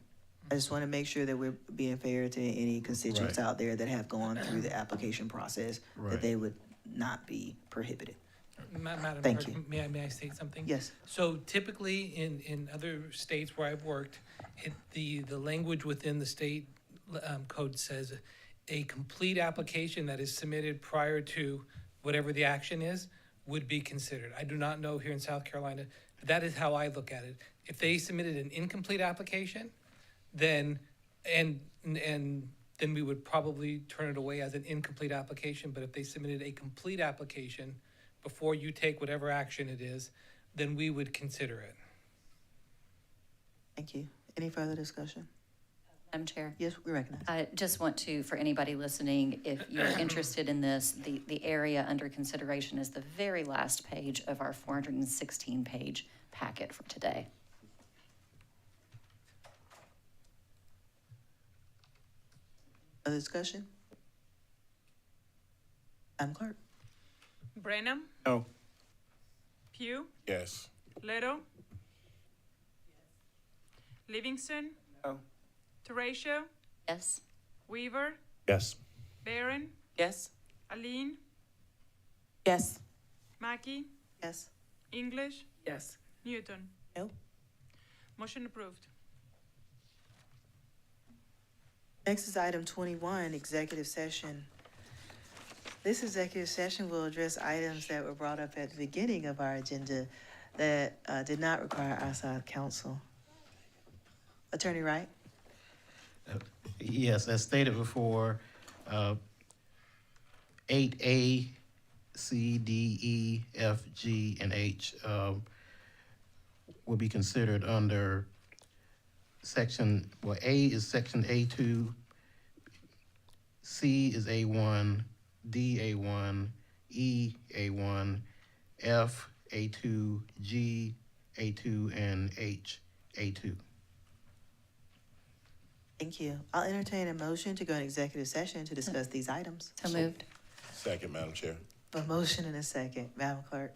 I just want to make sure that we're being fair to any constituents Right. out there that have gone through the application process, Right. that they would not be prohibited. Madam Thank Clerk, you. may I say something? Yes. So typically in other states where I've worked, the language within the state code says a complete application that is submitted prior to whatever the action is would be considered. I do not know here in South Carolina, but that is how I look at it. If they submitted an incomplete application, then we would probably turn it away as an incomplete application. But if they submitted a complete application before you take whatever action it is, then we would consider it. Thank you. Any further discussion? Madam Chair? Yes, we recognize. I just want to, for anybody listening, if you're interested in this, the area under consideration is the very last page of our 416-page packet for today. Other discussion? Madam Clerk? Brenham, No. Pugh, Yes. Little, Livingston, No. Teratio, Yes? Weaver, Yes. Barron, Yes? Aline, Yes. Mackey, Yes. English, Yes. Newton. No. Motion approved. Next is item 21, executive session. This executive session will address items that were brought up at the beginning of our agenda that did not require outside counsel. Attorney Wright? Yes, as stated before, 8A, C, D, E, F, G, and H will be considered under section, well, A is section A2, C is A1, D, A1, E, A1, F, A2, G, A2, and H, A2. Thank you. I'll entertain a motion to go in executive session to discuss these items. So moved. Second, Madam Chair. A motion and a second. Madam Clerk?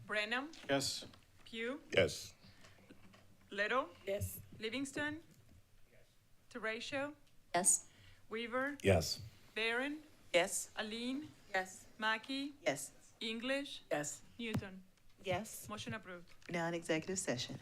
Brenham, Yes. Pugh, Yes. Little, Yes. Livingston, Teratio, Yes? Weaver, Yes. Barron, Yes. Aline, Yes. Mackey, Yes. English, Yes. Newton. Yes. Motion approved. Now in executive session.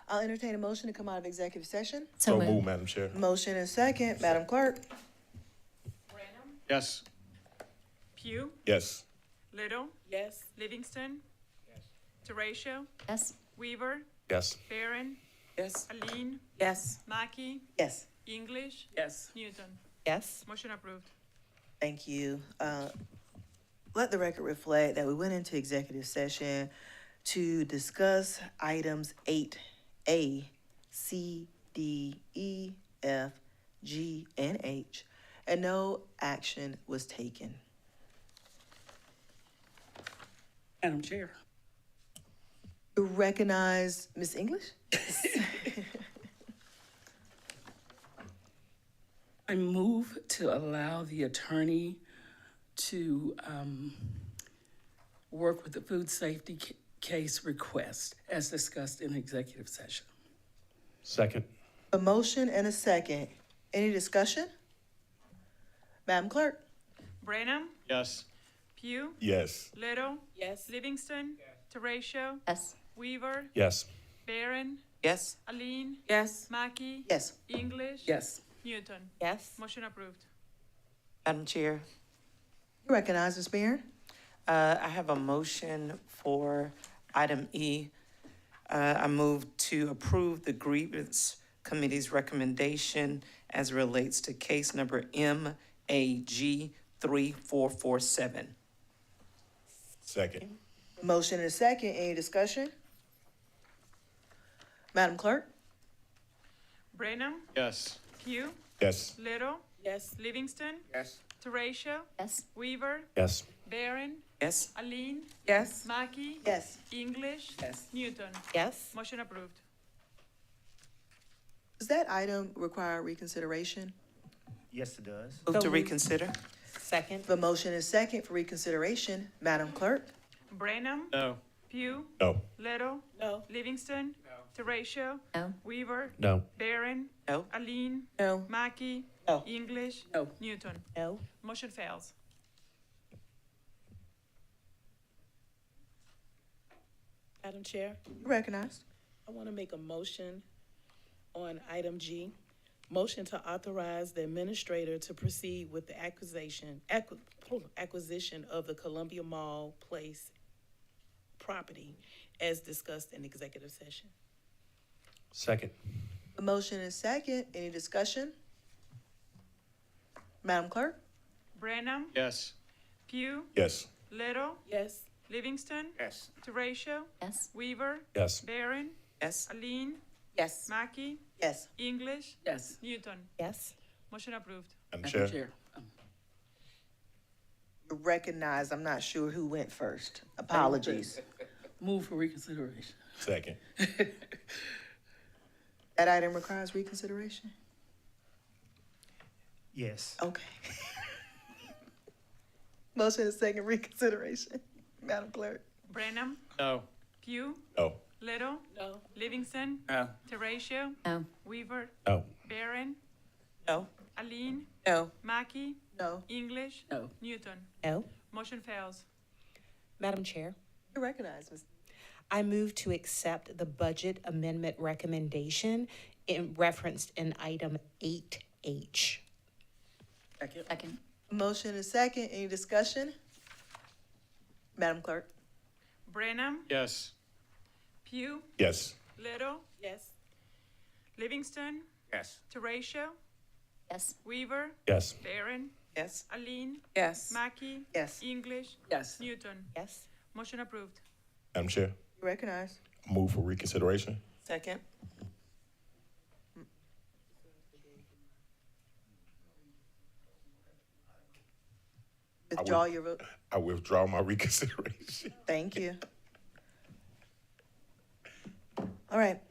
I'll entertain a motion to come out of executive session. So move, Madam Chair. Motion and second. Madam Clerk? Yes. Pugh, Yes. Little, Yes. Livingston. Teratio, Yes? Weaver, Yes. Barron, Yes. Aline, Yes. Mackey, Yes. English, Yes. Newton. Yes. Motion approved. Thank you. Let the record reflect that we went into executive session to discuss items 8A, C, D, E, F, G, and H, and no action was taken. Madam Chair. You recognize Ms. English? I move to allow the attorney to work with the food safety case request as discussed in executive session. Second. A motion and a second. Any discussion? Madam Clerk? Brenham, Yes. Pugh, Yes. Little, Yes. Livingston, Teratio, Yes? Weaver, Yes. Barron, Yes. Aline, Yes. Mackey, Yes. English, Yes. Newton. Yes. Motion approved. Madam Chair, You recognize Ms. Barron? I have a motion for item E. I move to approve the grievance committee's recommendation as relates to case number MAG 3447. Second. Motion and a second. Any discussion? Madam Clerk? Brenham, Yes. Pugh, Yes. Little, Yes. Livingston, Yes. Teratio, Yes? Weaver, Yes. Barron, Yes? Aline, Yes. Mackey, Yes. English, Yes. Newton. Yes. Motion approved. Does that item require reconsideration? Yes, it does. Move to reconsider? Second. The motion is second for reconsideration. Madam Clerk? Brenham, No. Pugh, No. Little, No. Livingston, Teratio, No? Weaver, No. Barron, No. Aline, No. Mackey, No. English, No. Newton. No. Motion fails. Madam Chair, You recognized. I want to make a motion on item G. Motion to authorize the administrator to proceed with the acquisition of the Columbia Mall Place property as discussed in executive session. Second. The motion is second. Any discussion? Madam Clerk? Brenham, Yes. Pugh, Yes. Little, Yes. Livingston, Yes. Teratio, Yes? Weaver, Yes. Barron, Yes? Aline, Yes. Mackey, Yes. English, Yes. Newton. Yes. Motion approved. Madam Madam Chair. Chair. You recognize. I'm not sure who went first. Apologies. Move for reconsideration. Second. That item requires reconsideration? Yes. Okay. Motion is second reconsideration. Madam Clerk? Brenham, No. Pugh, No. Little, No. Livingston, No. Teratio, No? Weaver, No. Barron, No? Aline, No. Mackey, No. English, No. Newton. No. Motion fails. Madam Chair, You recognize, Ms. I move to accept the budget amendment recommendation referenced in item 8H. Second. Second? Motion is second. Any discussion? Madam Clerk? Brenham, Yes. Pugh, Yes. Little, Yes. Livingston, Yes. Teratio, Yes? Weaver, Yes. Barron, Yes? Aline, Yes. Mackey, Yes. English, Yes. Newton. Yes. Motion approved. Madam Chair. You recognize. Move for reconsideration. Second? Withdraw your vote. I withdraw my reconsideration. Thank you. All right.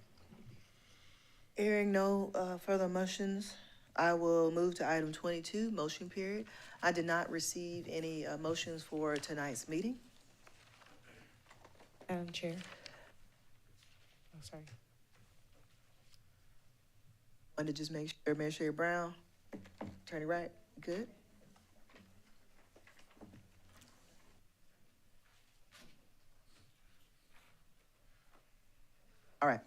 Hearing no further motions, I will move to item 22, motion period. I did not receive any motions for tonight's meeting. Madam Chair. Oh, sorry. Want to just make sure, Administrator Brown, Attorney Wright, good? All right.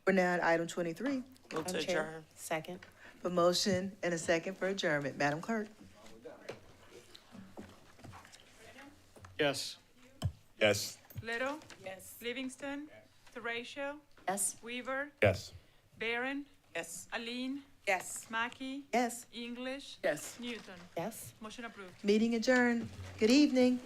We're now at item 23. Move to Madam Chair, adjourn. second. A motion and a second for adjournment. Madam Clerk? Yes. Yes. Little, Yes. Livingston, Teratio, Yes? Weaver, Yes. Barron, Yes. Aline, Yes. Mackey, Yes. English, Yes. Newton. Yes. Motion approved. Meeting adjourned. Good evening.